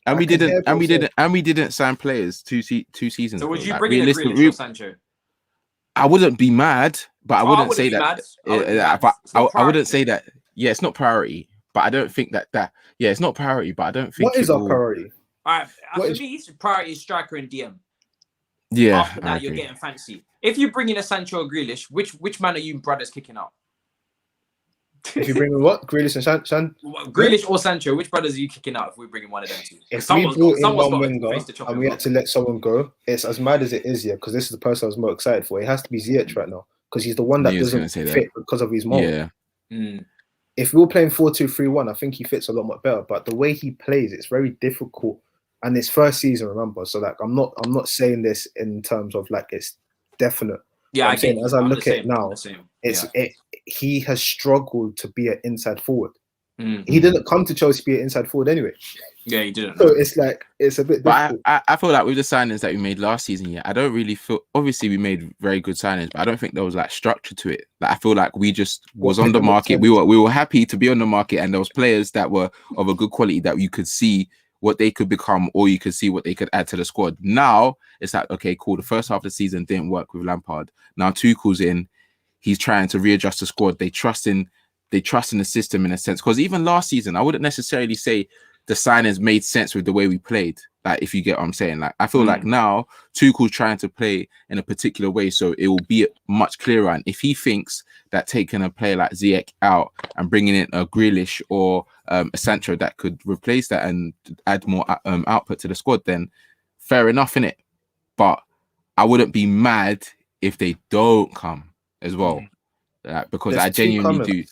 And we didn't sign players two seasons. So would you bring in a Grealish or Sancho? I wouldn't be mad, but I wouldn't say that. I wouldn't say that. Yeah, it's not priority, but I don't think that. Yeah, it's not priority, but I don't think. What is our priority? All right, for me, priority is striker and DM. Yeah. After that, you're getting fancy. If you bring in a Sancho or Grealish, which man are you brothers kicking out? If you bring in what? Grealish and Grealish or Sancho, which brothers are you kicking out if we bring in one of them two? If we brought in one winger and we had to let someone go, it's as mad as it is, because this is the person I was more excited for. It has to be Ziyech right now because he's the one that doesn't fit because of his mold. Yeah. If we were playing 4-2-3-1, I think he fits a lot more better. But the way he plays, it's very difficult. And it's first season, remember. So like, I'm not saying this in terms of like it's definite. Yeah, I'm saying as I look at it now, he has struggled to be an inside forward. He didn't come to Chelsea to be an inside forward anyway. Yeah, he didn't. So it's like it's a bit difficult. But I feel like with the signings that we made last season, I don't really feel. Obviously, we made very good signings, but I don't think there was like structure to it. Like I feel like we just was on the market. We were happy to be on the market, and there was players that were of a good quality that you could see what they could become, or you could see what they could add to the squad. Now it's like, okay, cool. The first half of the season didn't work with Lampard. Now Tuchel's in. He's trying to readjust the squad. They trust in the system in a sense. Because even last season, I wouldn't necessarily say the signings made sense with the way we played. Like, if you get what I'm saying, like I feel like now Tuchel's trying to play in a particular way, so it will be much clearer. And if he thinks that taking a player like Ziyech out and bringing in a Grealish or a Sancho that could replace that and add more output to the squad, then fair enough, innit? But I wouldn't be mad if they don't come as well, because I genuinely do.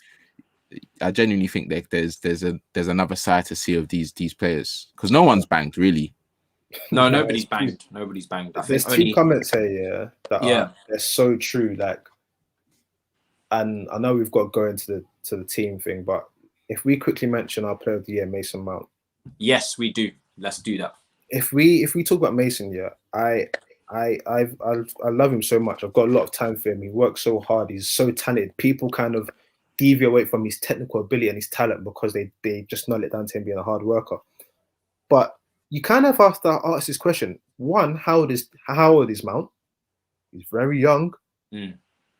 I genuinely think that there's another side to see of these players, because no one's banged really. No, nobody's banged. Nobody's banged. There's two comments here, that they're so true. Like, and I know we've got to go into the team thing, but if we quickly mention our player of the year, Mason Mount. Yes, we do. Let's do that. If we talk about Mason, I love him so much. I've got a lot of time for him. He works so hard. He's so talented. People kind of deviate from his technical ability and his talent because they just null it down to him being a hard worker. But you kind of have to ask this question. One, how old is Mount? He's very young.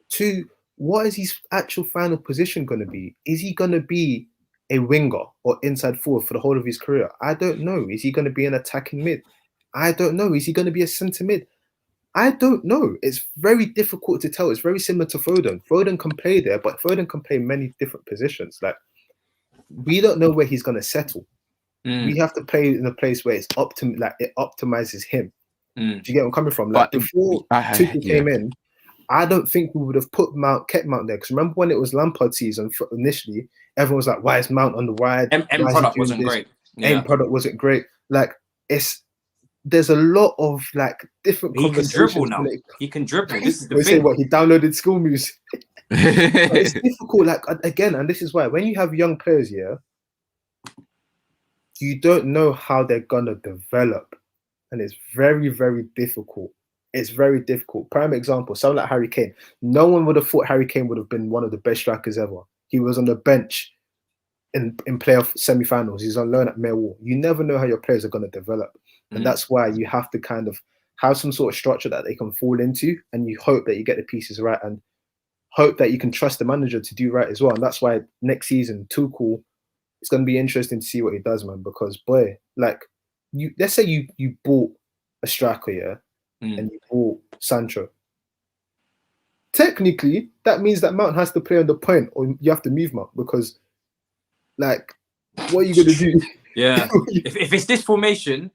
Two, what is his actual final position going to be? Is he going to be a winger or inside forward for the whole of his career? I don't know. Is he going to be an attacking mid? I don't know. Is he going to be a centre mid? I don't know. It's very difficult to tell. It's very similar to Foden. Foden can play there, but Foden can play many different positions. Like, we don't know where he's going to settle. We have to play in a place where it optimizes him. Do you get where I'm coming from? Like, before Tuchel came in, I don't think we would have kept Mount there. Because remember when it was Lampard season initially, everyone was like, "Why is Mount on the wide? End product wasn't great. End product wasn't great." Like, there's a lot of like different. He can dribble now. He can dribble. This is the thing. Say what he downloaded school moves. It's difficult. Like, again, and this is why when you have young players, you don't know how they're gonna develop, and it's very, very difficult. It's very difficult. Prime example, someone like Harry Kane. No one would have thought Harry Kane would have been one of the best strikers ever. He was on the bench in playoff semi-finals. He's on loan at Mayowa. You never know how your players are going to develop. And that's why you have to kind of have some sort of structure that they can fall into, and you hope that you get the pieces right and hope that you can trust the manager to do right as well. And that's why next season, Tuchel, it's going to be interesting to see what he does, man, because, boy, like, let's say you bought a striker, and you bought Sancho. Technically, that means that Mount has to play on the point, or you have to move Mount, because, like, what are you going to do? Yeah. if it's this formation,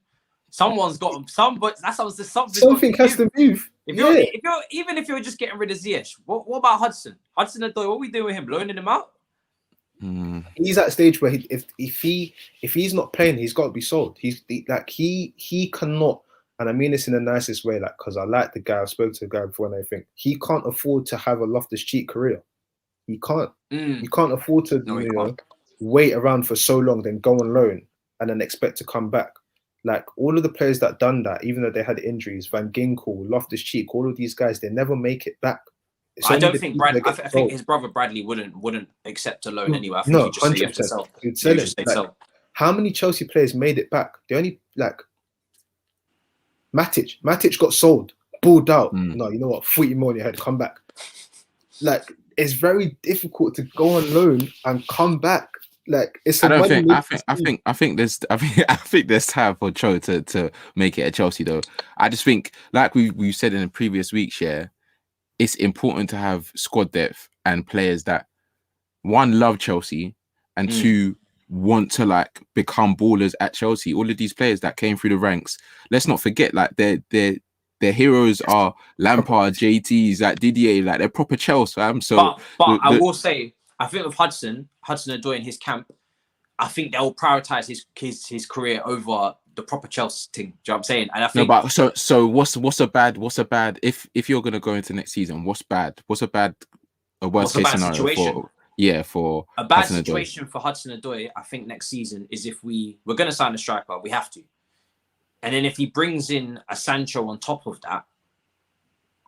someone's got something has to move. Even if you're just getting rid of Ziyech, what about Hudson? Hudson-Odoi, what are we doing with him? Loaning him out? He's at a stage where if he's not playing, he's got to be sold. He cannot. And I mean this in the nicest way, like, because I like the guy. I spoke to the guy before, and I think he can't afford to have a Loftus-Cheek career. He can't. You can't afford to wait around for so long, then go on loan, and then expect to come back. Like, all of the players that done that, even though they had injuries, Van Ginkel, Loftus-Cheek, all of these guys, they never make it back. I think his brother Bradley wouldn't accept a loan anyway. I think he'd just say you have to sell. He'd sell. How many Chelsea players made it back? They only, like, Matic got sold, balled out. No, you know what? 40 more in your head, come back. Like, it's very difficult to go on loan and come back. Like, it's. I think there's time for Cho to make it at Chelsea though. I just think, like we said in the previous weeks, it's important to have squad depth and players that, one, love Chelsea, and two, want to, like, become ballers at Chelsea. All of these players that came through the ranks, let's not forget, like, their heroes are Lampard, JTs, like Didier, like, they're proper Chelsea, fam. So, but I will say, I think with Hudson-Odoi in his camp, I think they'll prioritize his career over the proper Chelsea thing. Do you know what I'm saying? And I think so what's a bad if you're gonna go into next season? What's a worst case scenario situation? for a bad Hudson-Odoi. situation for Hudson-Odoi, I think next season is if we're going to sign a striker, we have to. And then if he brings in a Sancho on top of that,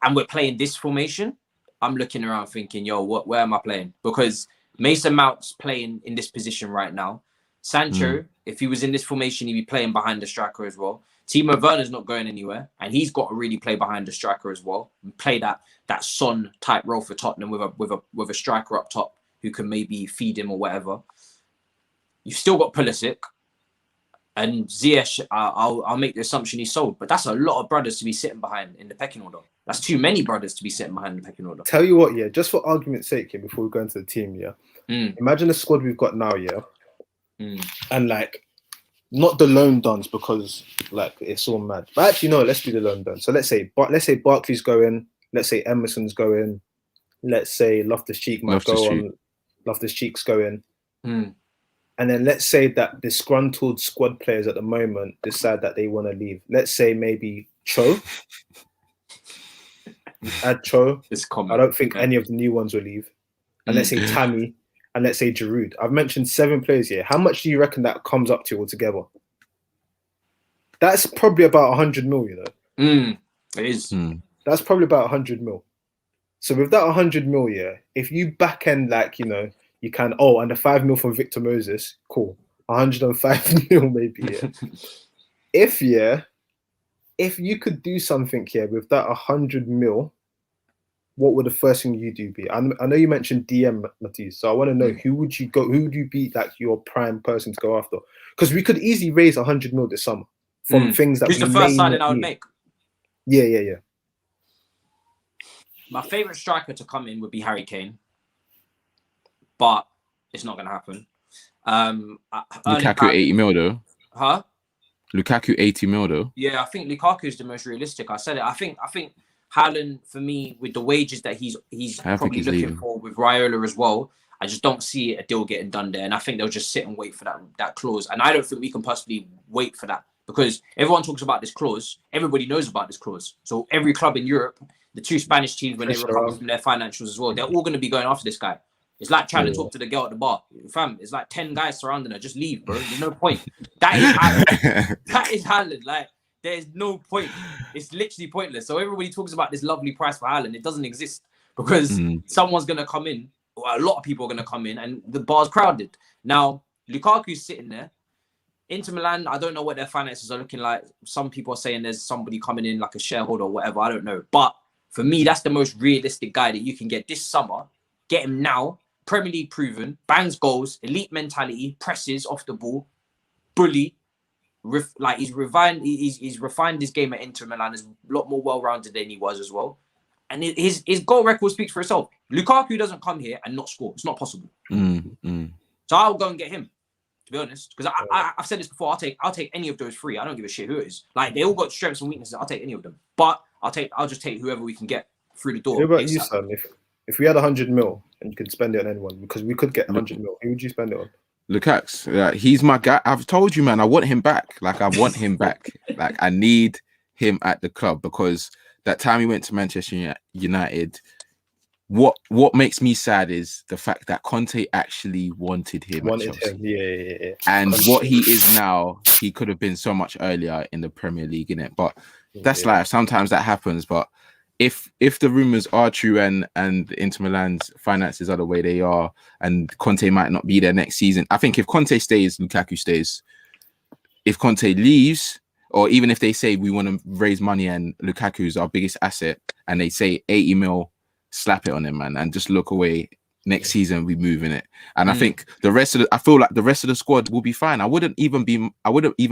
and we're playing this formation, I'm looking around thinking, yo, where am I playing? Because Mason Mount's playing in this position right now. Sancho, if he was in this formation, he'd be playing behind the striker as well. Timo Werner's not going anywhere, and he's got to really play behind the striker as well and play that Son type role for Tottenham with a striker up top who can maybe feed him or whatever. You've still got Pulisic. And Ziyech, I'll make the assumption he's sold, but that's a lot of brothers to be sitting behind in the pecking order. That's too many brothers to be sitting behind in the pecking order. Tell you what, yeah, just for argument's sake, here, before we go into the team, yeah. Imagine the squad we've got now, yeah, and like, not the loan dons because like it's all mad. But actually, no, let's do the loan dons. So let's say Barkley's going, let's say Emerson's going, let's say Loftus-Cheek might go on. Loftus-Cheek's going. And then let's say that disgruntled squad players at the moment decide that they want to leave. Let's say maybe Cho. Add Cho. I don't think any of the new ones will leave. And let's say Tammy. And let's say Giroud. I've mentioned 7 players here. How much do you reckon that comes up to altogether? That's probably about 100 mil, you know? It is. That's probably about 100 mil. So with that 100 mil, yeah, if you back end like, you know, you can, and the 5 mil from Victor Moses, cool. 105 mil maybe, yeah. If you could do something here with that 100 mil, what would the first thing you do be? I know you mentioned DM, Matisse, so I want to know who would you be like your prime person to go after? Because we could easily raise 100 mil this summer from things that Who's the first signing I would make? Yeah. My favourite striker to come in would be Harry Kane. But it's not going to happen. Lukaku 80 mil though. Huh? Lukaku 80 mil though. Yeah, I think Lukaku is the most realistic. I said it. I think Haaland, for me, with the wages that he's probably looking for with Raiola as well, I just don't see a deal getting done there. And I think they'll just sit and wait for that clause. And I don't think we can possibly wait for that because everyone talks about this clause. Everybody knows about this clause. So every club in Europe, the 2 Spanish teams, when they recover from their financials as well, they're all going to be going after this guy. It's like trying to talk to the girl at the bar. Fam, it's like 10 guys surrounding her. Just leave, bro. There's no point. That is Haaland. That is Haaland. Like, there's no point. It's literally pointless. So everybody talks about this lovely price for Haaland. It doesn't exist because someone's going to come in, or a lot of people are going to come in, and the bar's crowded. Now, Lukaku's sitting there. Inter Milan, I don't know what their finances are looking like. Some people are saying there's somebody coming in like a shareholder or whatever. I don't know. But for me, that's the most realistic guy that you can get this summer. Get him now. Premier League proven, bangs goals, elite mentality, presses off the ball, bully. He's refined his game at Inter Milan. Is a lot more well-rounded than he was as well. And his goal record speaks for itself. Lukaku doesn't come here and not score. It's not possible. So I'll go and get him, to be honest. Because I've said this before. I'll take any of those 3. I don't give a shit who it is. Like, they all got strengths and weaknesses. I'll take any of them. But I'll just take whoever we can get through the door. Who about you, Sam? If we had 100 mil and you could spend it on anyone, because we could get 100 mil, who would you spend it on? Lukaku, he's my guy. I've told you, man, I want him back. Like, I want him back. Like, I need him at the club because that time he went to Manchester United, what makes me sad is the fact that Conte actually wanted him. Yeah. And what he is now, he could have been so much earlier in the Premier League, innit? But that's life. Sometimes that happens, but if the rumors are true and Inter Milan's finances are the way they are and Conte might not be there next season, I think if Conte stays, Lukaku stays. If Conte leaves, or even if they say we want to raise money and Lukaku is our biggest asset and they say 80 mil, slap it on him, man, and just look away. Next season we move in it. And I think I feel like the rest of the squad will be fine. I wouldn't even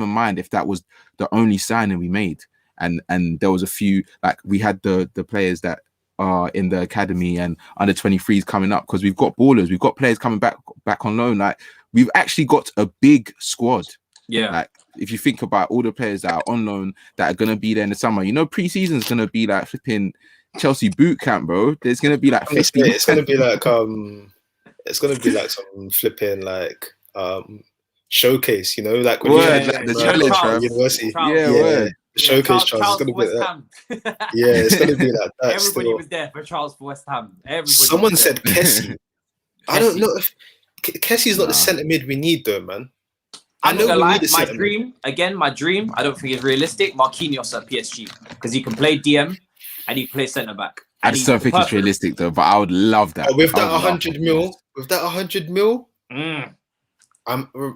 mind if that was the only signing we made. And there was a few, like we had the players that are in the academy and under 23s coming up because we've got ballers, we've got players coming back on loan. Like we've actually got a big squad. Yeah. Like if you think about all the players that are on loan that are gonna be there in the summer, you know, pre-season is gonna be like flipping Chelsea boot camp, bro. There's gonna be like 50. It's gonna be like some flipping like showcase, you know, like when the challenge, university. Word. Showcase Charles. It's gonna be that. Yeah, it's gonna be like that. Everybody was there for Charles for West Ham. Someone said Kessie. I don't know if Kessie's not the centre mid we need, though, man. I'm not gonna lie, my dream, I don't think it's realistic. Marquinhos at PSG, because he can play DM and he can play centre back. I just don't think it's realistic though, but I would love that. With that 100 mil,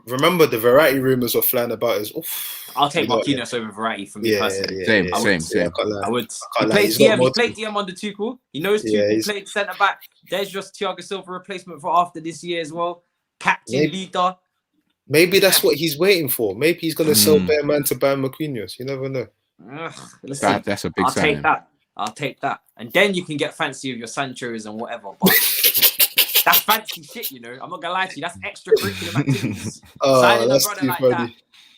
remember the variety rumours were flying about. I'll take Marquinhos over variety for me personally. Same. I would. He played DM under Tuchel. He knows Tuchel played centre back. There's just Thiago Silva replacement for after this year as well. Captain, leader. Maybe that's what he's waiting for. Maybe he's going to sell Bear Man to buy Marquinhos. You never know. Listen, that's a big sign. I'll take that. And then you can get fancy with your Sanchos and whatever. But that's fancy shit, you know. I'm not going to lie to you. That's extracurricular activities. Signing a brother like that,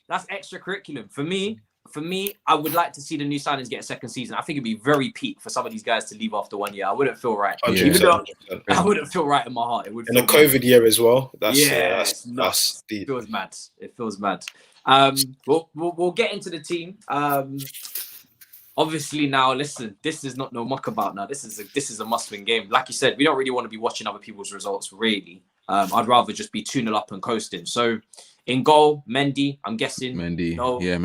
that's extracurriculum. For me, I would like to see the new signings get a second season. I think it'd be very peak for some of these guys to leave after 1 year. I wouldn't feel right. 100%. I wouldn't feel right in my heart. It would. In a COVID year as well. That's deep. It feels mad. We'll get into the team. Obviously now, listen, this is not no muck about now. This is a must-win game. Like you said, we don't really want to be watching other people's results, really. I'd rather just be 2-0 up and coasting. So in goal, Mendy, I'm guessing. Mendy. Yeah,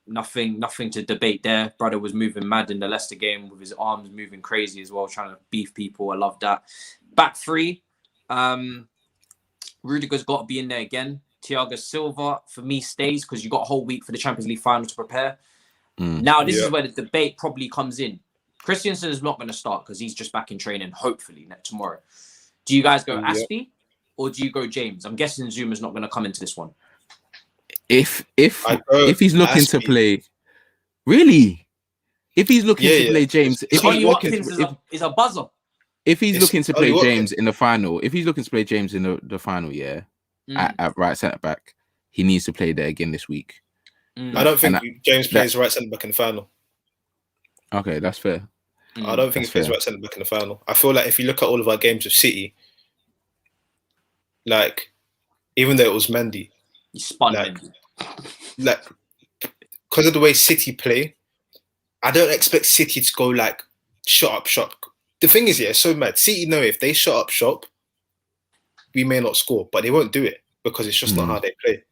nothing to debate there. Brother was moving mad in the Leicester game with his arms moving crazy as well, trying to beef people. I love that. Back three, Rudiger's got to be in there again. Thiago Silva, for me, stays because you got a whole week for the Champions League final to prepare. Now, this is where the debate probably comes in. Christensen is not going to start because he's just back in training, hopefully, tomorrow. Do you guys go Aspie or do you go James? I'm guessing Zuma's not going to come into this one. If he's looking to play, really? If he's looking to play James, is a buzzer. If he's looking to play James in the final, at right centre back, he needs to play there again this week. I don't think James plays right centre back in the final. Okay, that's fair. I don't think he plays right centre back in the final. I feel like if you look at all of our games with City, like even though it was Mendy, he spun Mendy. Like because of the way City play, I don't expect City to go like shut up shop. The thing is, it's so mad. City know if they shut up shop, we may not score, but they won't do it because it's just not how they play.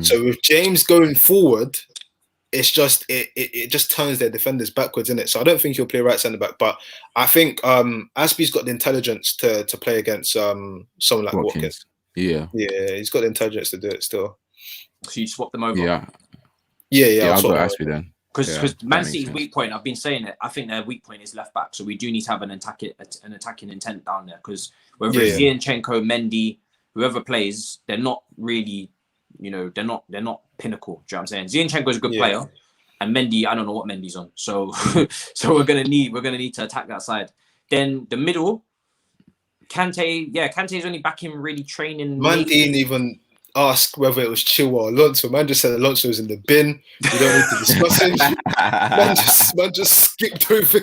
So with James going forward, it's just it just turns their defenders backwards, innit? So I don't think he'll play right centre back, but I think Aspie's got the intelligence to play against someone like Watkins. Yeah, he's got the intelligence to do it still. So you swap them over. Yeah. I'll go Aspie then. Because Man City's weak point, I've been saying it. I think their weak point is left back, so we do need to have an attacking intent down there. Because whether it's Zinchenko, Mendy, whoever plays, they're not really. You know, they're not pinnacle. Do you know what I'm saying? Zinchenko's a good player, and Mendy, I don't know what Mendy's on. So we're gonna need to attack that side. Then the middle, Kante's only back in really training. Man didn't even ask whether it was Chilwell or Alonso. Man just said Alonso was in the bin. We don't need to discuss it. Man just skipped over.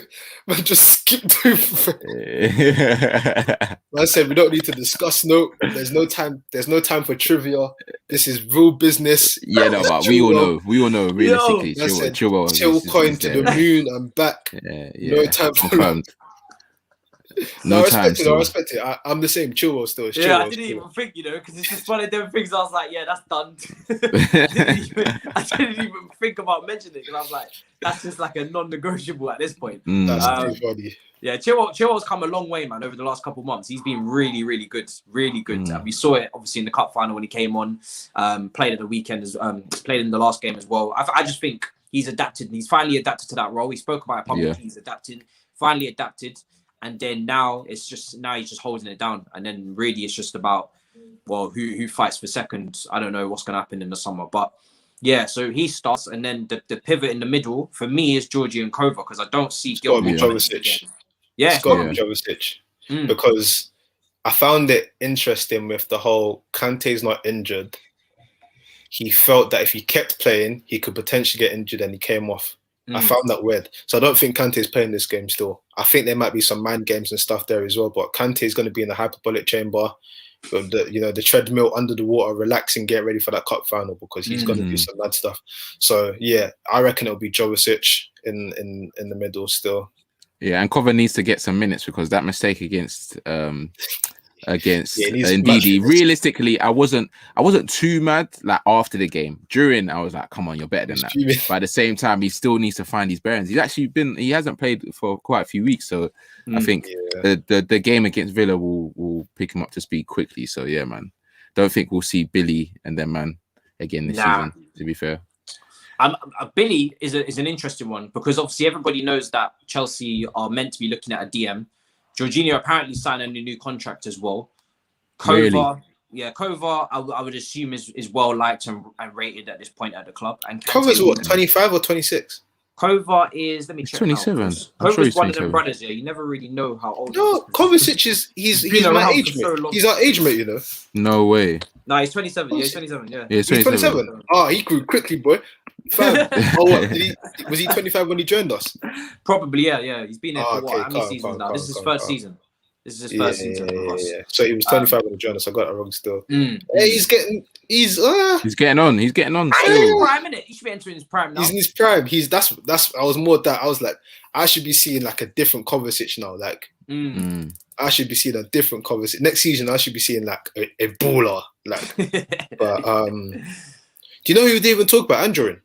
Man said we don't need to discuss. No, there's no time. There's no time for trivia. This is real business. Yeah, no, but we all know. Realistically, Chilwell, Chill coin to the moon and back. No time for. I respect it. I'm the same. Chilwell still. I didn't even think, because it's just one of them things. I was like, yeah, that's done. I didn't even think about mentioning it because I was like, that's just like a non-negotiable at this point. That's too funny. Yeah, Chilwell's come a long way, man, over the last couple of months. He's been really, really good. Really good. We saw it, obviously, in the cup final when he came on. Played at the weekend, played in the last game as well. I just think he's adapted. He's finally adapted to that role. He spoke about it publicly. He's finally adapted. And then now he's just holding it down. And then really it's just about, well, who fights for second. I don't know what's going to happen in the summer. But yeah, so he starts. And then the pivot in the middle, for me, is Georgie and Kova because I don't see Gilmore. Jovicic. Yeah, it's got to be Jovicic. Because I found it interesting with the whole Kante's not injured. He felt that if he kept playing, he could potentially get injured and he came off. I found that weird. So I don't think Kante's playing this game still. I think there might be some mind games and stuff there as well, but Kante's going to be in the hyperbolic chamber, the treadmill under the water, relaxing, get ready for that cup final because he's going to do some mad stuff. So yeah, I reckon it'll be Jovicic in the middle still. Yeah, and Kova needs to get some minutes because that mistake against against Yeah, he needs to match Ndidi. fitness. Realistically, I wasn't too mad like after the game. During, I was like, come on, you're better than that. But at the same time, he still needs to find his bearings. He hasn't played for quite a few weeks, so I think the game against Villa will pick him up to speed quickly. So yeah, man, don't think we'll see Billy and then man again this season. To be fair. Billy is an interesting one because obviously everybody knows that Chelsea are meant to be looking at a DM. Jorginho apparently signed a new contract as well. Kova, Kova, I would assume is well liked and rated at this point at the club. And Kova's what, 25 or 26? Kova is, let me check. 27. Kova's one of them brothers. Yeah, you never really know how old. No, Kovacic he's my age mate. He's our age mate, you know. No way. No, he's 27. Yeah, he's 27. Yeah, he's 27. Oh, he grew quickly, boy. Was he 25 when he joined us? Probably, yeah. He's been there for what? How many seasons now? This is his first season. This is his first season with us. Yeah. So he was 25 when he joined us. I got it wrong still. Hey, he's getting on. He's getting on still. He's in his prime, innit? He should be entering his prime now. He's in his prime. That's I was more that I was like, I should be seeing like a different Kovacic now. Like I should be seeing a different Kovacic. Next season I should be seeing like a baller. Like but do you know who they even talk about? Andrew.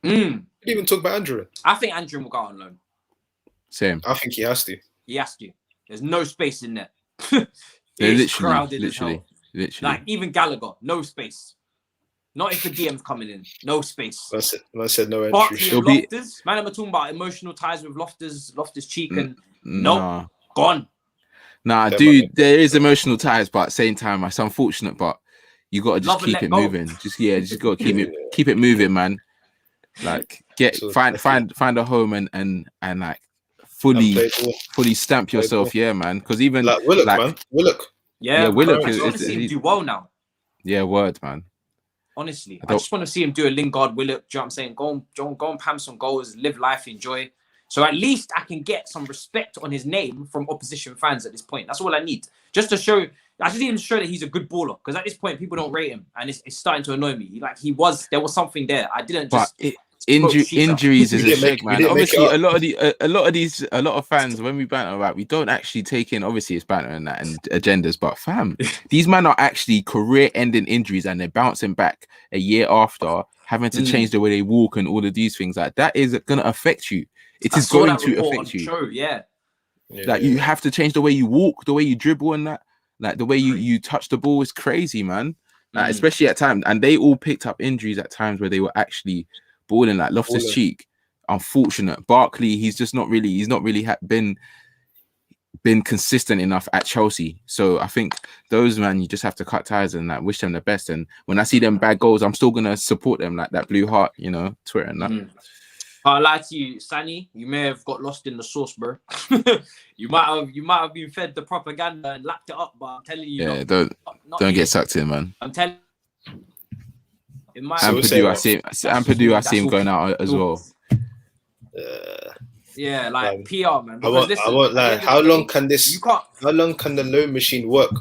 They didn't even talk about Andrew. I think Andrew will go on loan. Same. I think he has to. He has to. There's no space in there. It's crowded literally. Like even Gallagher, no space. Not if the DM's coming in. No space. That's it. I said no entry. Barkley and Loftus. Man, I'm talking about emotional ties with Loftus Cheek and gone. Nah, dude, there is emotional ties, but at the same time, it's unfortunate, but you gotta just keep it moving. Just gotta keep it moving, man. Like find a home and like fully stamp yourself, yeah, man. Because even like Willock, man. Willock. Yeah, Willock. I just want to see him do well now. Yeah, word, man. Honestly, I just want to see him do a Lingard, Willock. Do you know what I'm saying? Go and pam some goals, live life, enjoy. So at least I can get some respect on his name from opposition fans at this point. That's all I need. Just to show, I just need him to show that he's a good baller. Because at this point, people don't rate him, and it's starting to annoy me. Like there was something there. I didn't just. Injuries is a shame, man. Obviously, a lot of fans, when we banter about, we don't actually take in. Obviously, it's banter and that and agendas, but fam, these men are actually career-ending injuries, and they're bouncing back a year after, having to change the way they walk and all of these things. Like that is going to affect you. It is going to affect you. Like you have to change the way you walk, the way you dribble, and that. Like the way you touch the ball is crazy, man. Like, especially at times, and they all picked up injuries at times where they were actually balling. Like Loftus Cheek, unfortunate. Barkley, he's not really been consistent enough at Chelsea. So I think those man, you just have to cut ties and like wish them the best. And when I see them bad goals, I'm still gonna support them, like that blue heart, you know, Twitter and that. I'll lie to you, Sani. You may have got lost in the sauce, bro. you might have been fed the propaganda and lapped it up, but I'm telling you, don't get sucked in, man. I'm telling. Ampadu, I see him going out as well. Yeah, like PR, man. I won't lie. How long can the loan machine work?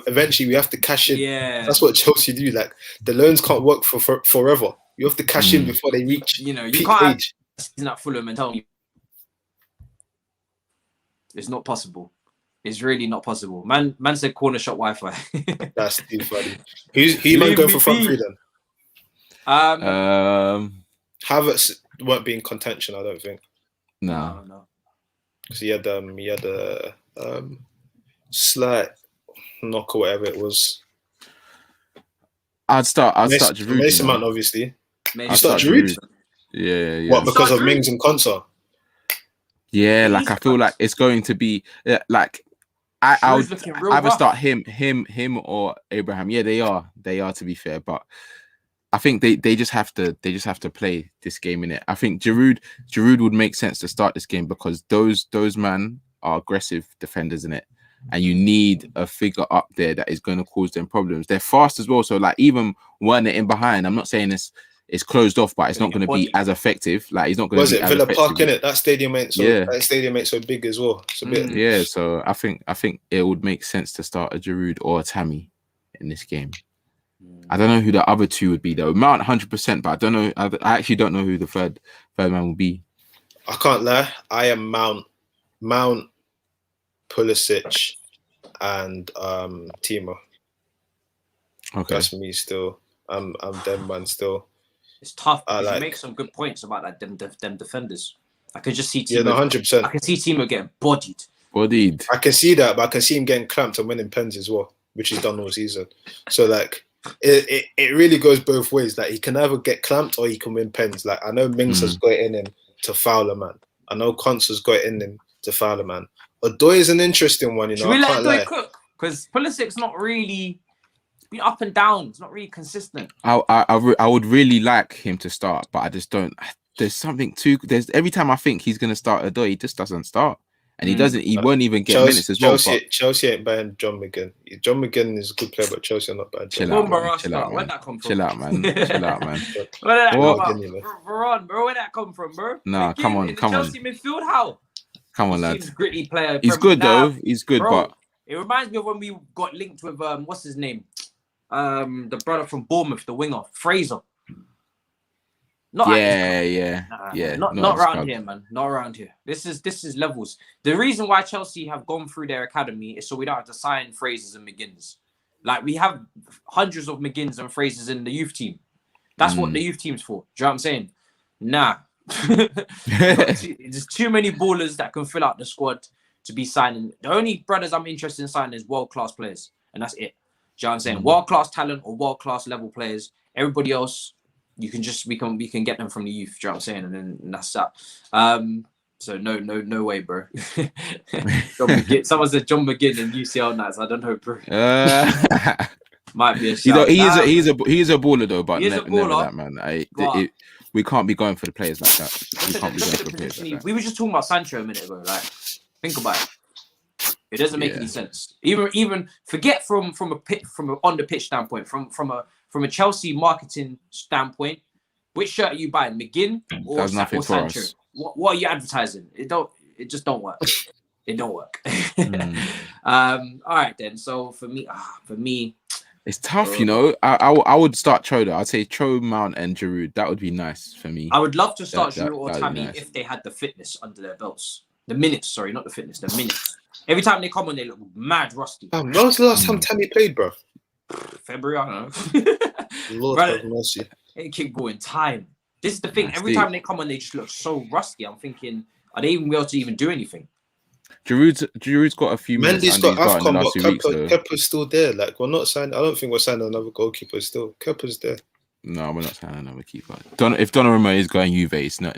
Eventually, we have to cash in. Yeah, that's what Chelsea do. Like the loans can't work for forever. You have to cash in before they reach. You know, you peak can't. Age. He's not Fulham and tell me it's not possible. It's really not possible. Man said corner shot Wi-Fi. That's too funny. Who man going for front three then? Havertz won't be in contention, I don't think. No. Because he had a slight knock or whatever it was. I'd start Giroud. Mason Mount, obviously. I'd start Giroud. Yeah. What, because of Mings and Konsa? Yeah, like I feel like it's going to be like I would either start him or Abraham. Yeah, they are to be fair, but I think they just have to play this game in it. I think Giroud would make sense to start this game because those man are aggressive defenders in it, and you need a figure up there that is going to cause them problems. They're fast as well, so like even Werner in behind, I'm not saying it's closed off, but it's not going to be as effective. Like he's not going to be as Villa effective. Park, innit? That stadium ain't so big as well. It's a bit. Yeah, so I think it would make sense to start a Giroud or a Tammy in this game. I don't know who the other two would be though. Mount 100%, but I don't know. I actually don't know who the third man will be. I can't lie. I am Mount, Pulisic, and Timo. Okay. That's me still. I'm them man still. It's tough because you make some good points about like them defenders. I could just see Timo. Yeah, 100%. I can see Timo getting bodied. I can see that, but I can see him getting clamped and winning pens as well, which he's done all season. So like, it really goes both ways. Like he can either get clamped or he can win pens. Like I know Mings has got it in him to foul a man. I know Konz has got it in him to foul a man. Odoi is an interesting one, you know. Should we let Odoi cook? Because Pulisic's not really been up and down. It's not really consistent. I would really like him to start, but I just don't. There's something too. There's every time I think he's gonna start Odoi, he just doesn't start, and he doesn't. He won't even get minutes as well. Chelsea ain't buying John McGinn. John McGinn is a good player, but Chelsea are not buying. Chill out, man. Where'd that come from? Chill out, man. Chill out, man. Where'd that come from, Varane, bro? Where'd that come from, bro? Nah, come on. Chelsea midfield, how? Come on, lads. Gritty player. He's good though. He's good, bro, but it reminds me of when we got linked with what's his name, the brother from Bournemouth, the winger, Fraser. Not around here, man. Not around here. This is levels. The reason why Chelsea have gone through their academy is so we don't have to sign Frasers and McGinns. Like we have hundreds of McGinns and Frasers in the youth team. That's what the youth team's for. Do you know what I'm saying? Nah. There's too many ballers that can fill out the squad to be signing. The only brothers I'm interested in signing is world-class players, and that's it. Do you know what I'm saying? World-class talent or world-class level players. Everybody else, you can just we can get them from the youth. Do you know what I'm saying? And that's that. So no way, bro. Someone said John McGinn and UCL Knights. I don't know, bro. Might be a shout. He's a baller though, but never that, man. We can't be going for the players like that. We can't be going for the players like that. We were just talking about Sancho a minute ago. Like, think about it. It doesn't make any sense. Even forget from a on the pitch standpoint, from a Chelsea marketing standpoint, which shirt are you buying, McGinn or Sancho? What are you advertising? It just don't work. It don't work. All right then. So for me. It's tough, you know. I would start Cho though. I'd say Cho, Mount, and Giroud. That would be nice for me. I would love to start Giroud or Tammy if they had the fitness under their belts. The minutes, sorry, not the fitness, the minutes. Every time they come on, they look mad rusty. When was the last time Tammy played, bro? February, I don't know. Lord have mercy. It keep going time. This is the thing. Every time they come on, they just look so rusty. I'm thinking, are they even able to even do anything? Giroud's got a few minutes. Mendy's got AFCON, but Kepa's still there. Like we're not signing. I don't think we're signing another goalkeeper. Still, Kepa's there. No, we're not signing another keeper. If Donnarumma is going Juve,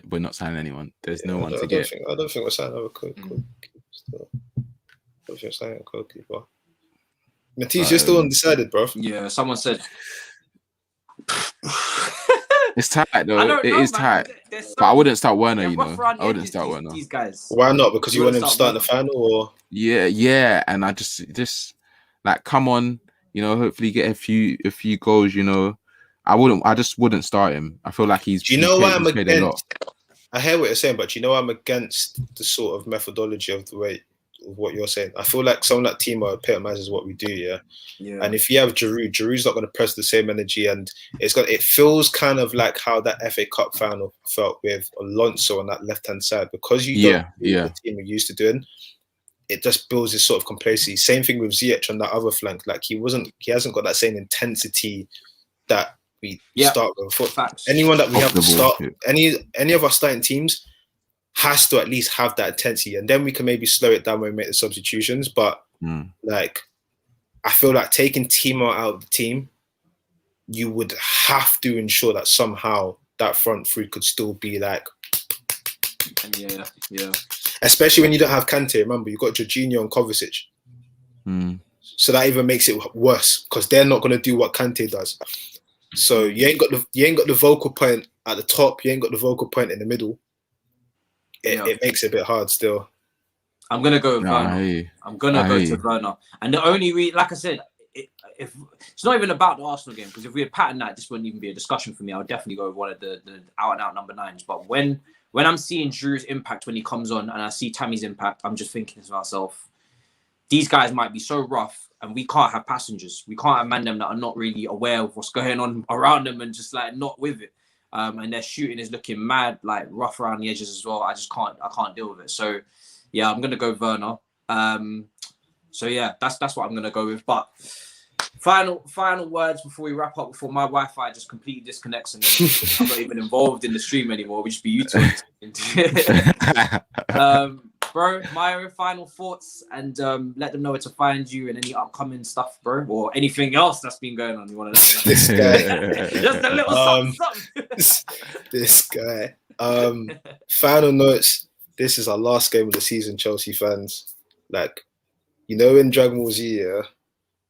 we're not signing anyone. There's no one to get. I don't think we're signing another goalkeeper. Still, I don't think we're signing a goalkeeper. Matisse, you're still undecided, bro. Yeah, someone said. It's tight though. It is tight. But I wouldn't start Werner, you know. I wouldn't start Werner. These guys. Why not? Because you want him to start in the final, or? Yeah. And I just like come on, you know. Hopefully get a few goals, you know. I just wouldn't start him. I feel like he's. Do you know why I'm against? I hear what you're saying, but you know I'm against the sort of methodology of the way of what you're saying. I feel like someone like Timo epitomizes what we do, yeah. And if you have Giroud's not going to press the same energy, and it feels kind of like how that FA Cup final felt with Alonso on that left hand side, because you don't do the team you're used to doing. It just builds this sort of complacency. Same thing with Ziyech on that other flank. Like he hasn't got that same intensity that we start with. Anyone that we have to start, any of our starting teams has to at least have that intensity, and then we can maybe slow it down when we make the substitutions. But like, I feel like taking Timo out of the team, you would have to ensure that somehow that front three could still be like, especially when you don't have Kante. Remember, you've got Jorginho and Kovacic, so that even makes it worse because they're not going to do what Kante does. So you ain't got the vocal point at the top. You ain't got the vocal point in the middle. It makes it a bit hard still. I'm gonna go with Werner. I'm gonna go to Werner. And the only like I said, if it's not even about the Arsenal game, because if we had patterned that, this wouldn't even be a discussion for me. I would definitely go with one of the out and out number 9s. But when I'm seeing Drew's impact when he comes on, and I see Tammy's impact, I'm just thinking to myself, these guys might be so rough, and we can't have passengers. We can't have them that are not really aware of what's going on around them and just like not with it. And their shooting is looking mad, like rough around the edges as well. I can't deal with it. So, yeah, I'm gonna go Werner. So yeah, that's what I'm gonna go with. But final words before we wrap up, before my Wi-Fi just completely disconnects and then I'm not even involved in the stream anymore. We just be you two. Bro, Mayo, final thoughts, and let them know where to find you and any upcoming stuff, bro, or anything else that's been going on. You want to this guy, just a little something. This guy. Final notes. This is our last game of the season, Chelsea fans. Like, you know, in Dragon Ball Z, yeah,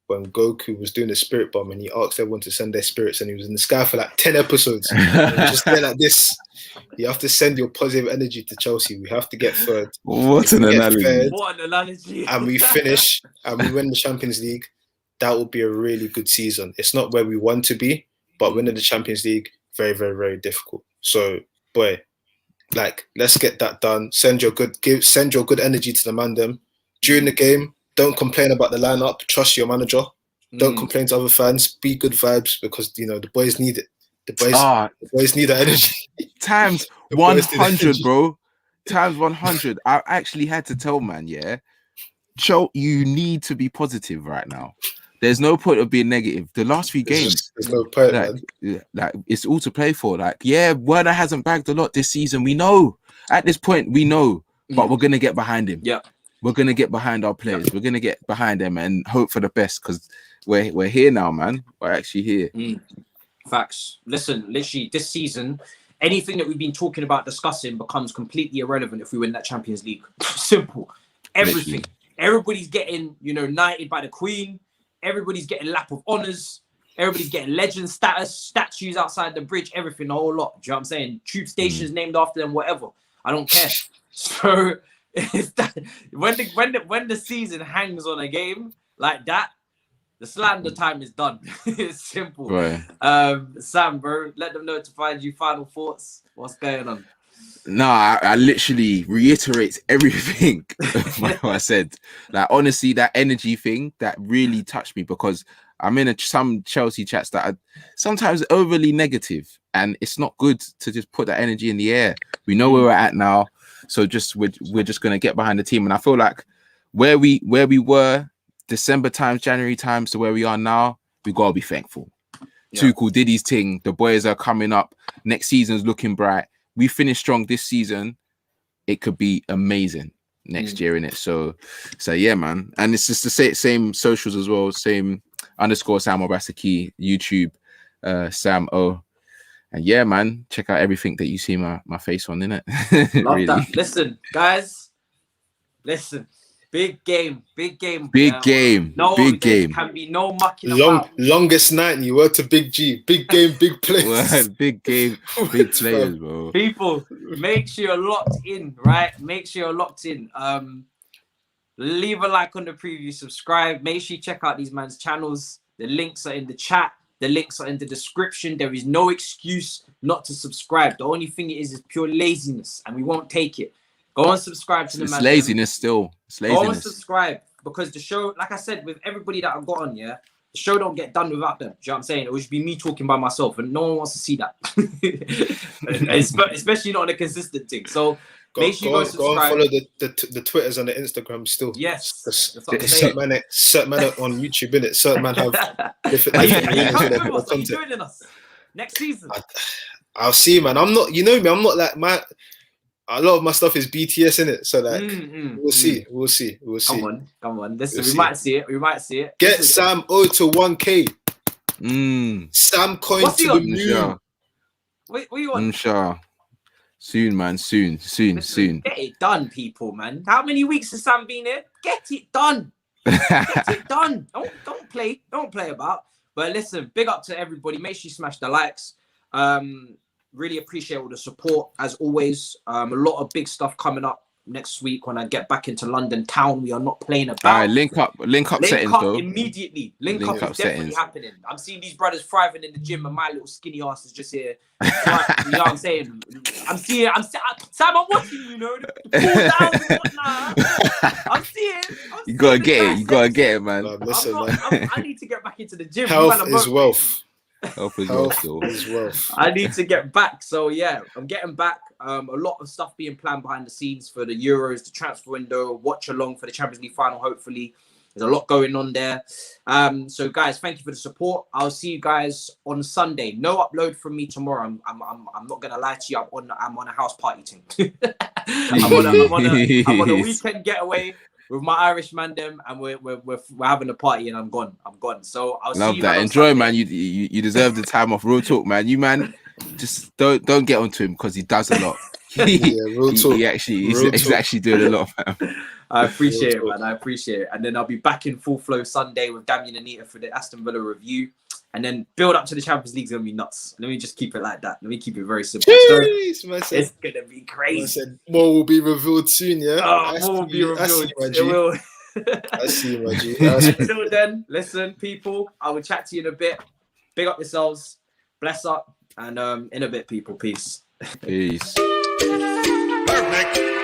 when Goku was doing the spirit bomb and he asked everyone to send their spirits and he was in the sky for like 10 episodes. Just there like this. You have to send your positive energy to Chelsea. We have to get third. What an analogy. What an analogy. And we finish and we win the Champions League. That would be a really good season. It's not where we want to be, but winning the Champions League, very, very, very difficult. So, boy, like, let's get that done. Send your good energy to the man them. During the game, don't complain about the lineup. Trust your manager. Don't complain to other fans. Be good vibes because, you know, the boys need it. The boys need that energy. Times 100, bro. Times 100. I actually had to tell man, yeah, you need to be positive right now. There's no point of being negative. The last few games, there's no point, like it's all to play for. Like, yeah, Werner hasn't bagged a lot this season. We know. At this point, we know, but we're gonna get behind him. Yeah, we're gonna get behind our players. We're gonna get behind them and hope for the best because we're here now, man. We're actually here. Facts. Listen, literally, this season, anything that we've been talking about, discussing, becomes completely irrelevant if we win that Champions League. Simple. Everything. Literally. Everybody's getting, knighted by the Queen. Everybody's getting lap of honours. Everybody's getting legend status, statues outside the bridge, everything, a whole lot. Do you know what I'm saying? Tube stations named after them, whatever. I don't care. So it's that, when the season hangs on a game like that, the slander time is done. It's simple. Right. Sam, bro, let them know to find you. Final thoughts. What's going on? No, I literally reiterate everything I said. Like, honestly, that energy thing, that really touched me because I'm in some Chelsea chats that are sometimes overly negative, and it's not good to just put that energy in the air. We know where we're at now, so we're just gonna get behind the team. And I feel like where we were December times, January times to where we are now, we gotta be thankful. Yeah. Tuchel did his thing. The boys are coming up. Next season's looking bright. We finish strong this season. It could be amazing next year, innit? So yeah, man. And it's just the same socials as well. Same _ Sam Obasaki, YouTube, Sam O. And yeah, man, check out everything that you see my face on, innit? Love really. That. Listen, guys. Listen. Big game. No, big game. Can be no mucking about. Longest night, and you worked a big G. Big game, big players. Big game, big players, bro. People, make sure you're locked in, right? Make sure you're locked in. Leave a like on the preview, subscribe. Make sure you check out these man's channels. The links are in the chat. The links are in the description. There is no excuse not to subscribe. The only thing it is pure laziness, and we won't take it. Go and subscribe to the man. It's laziness still. It's laziness. Go and subscribe because the show, like I said, with everybody that I've got on, yeah, the show don't get done without them. Do you know what I'm saying? It would just be me talking by myself, and no one wants to see that. Especially not on a consistent thing. So make sure you go subscribe. Go and follow the Twitters and the Instagram still. Yes. Certain man on YouTube, innit? Certain man have different What are you doing in us next season? I'll see, man. I'm not, you know me, I'm not like a lot of my stuff is BTS in it, so like we'll see. Come on. Listen, we might see it. Get Sam O to 1K. Sam coin What's to the moon. What you want? Sure. Soon, man. Soon. Get it done, people, man. How many weeks has Sam been here? Get it done. Get it done. Don't play about. But listen, big up to everybody. Make sure you smash the likes. Really appreciate all the support as always. A lot of big stuff coming up next week when I get back into London town. We are not playing about. All right, link up settings though. Immediately. Link up is definitely settings. Happening. I'm seeing these brothers thriving in the gym, and my little skinny ass is just here. You know what I'm saying? I'm Sam, I'm watching you, the pull downs and whatnot. I'm seeing. You gotta get it, man. Listen, I need to get back into the gym. Health is wealth. Health is wealth. I need to get back. So yeah, I'm getting back. A lot of stuff being planned behind the scenes for the Euros, the transfer window, watch along for the Champions League final, hopefully. There's a lot going on there. So guys, thank you for the support. I'll see you guys on Sunday. No upload from me tomorrow. I'm not gonna lie to you. I'm on a house party team. I'm on a weekend getaway with my Irish man them, and we're having a party, and I'm gone. So I'll see you. Love that. Enjoy, man. You deserve the time off. Real talk, man. You man, just don't get onto him because he does a lot. Real talk. He's actually doing a lot, man. I appreciate it, man. I appreciate it. And then I'll be back in full flow Sunday with Damien and Anita for the Aston Villa review. And then build up to the Champions League is going to be nuts. Let me just keep it like that. Let me keep it very simple. Jeez, so it's going to be crazy. More will be revealed soon, yeah? More will be revealed. It will. I see you, my G. Until then, listen, people, I will chat to you in a bit. Big up yourselves. Bless up. And in a bit, people. Peace. Peace. Perfect.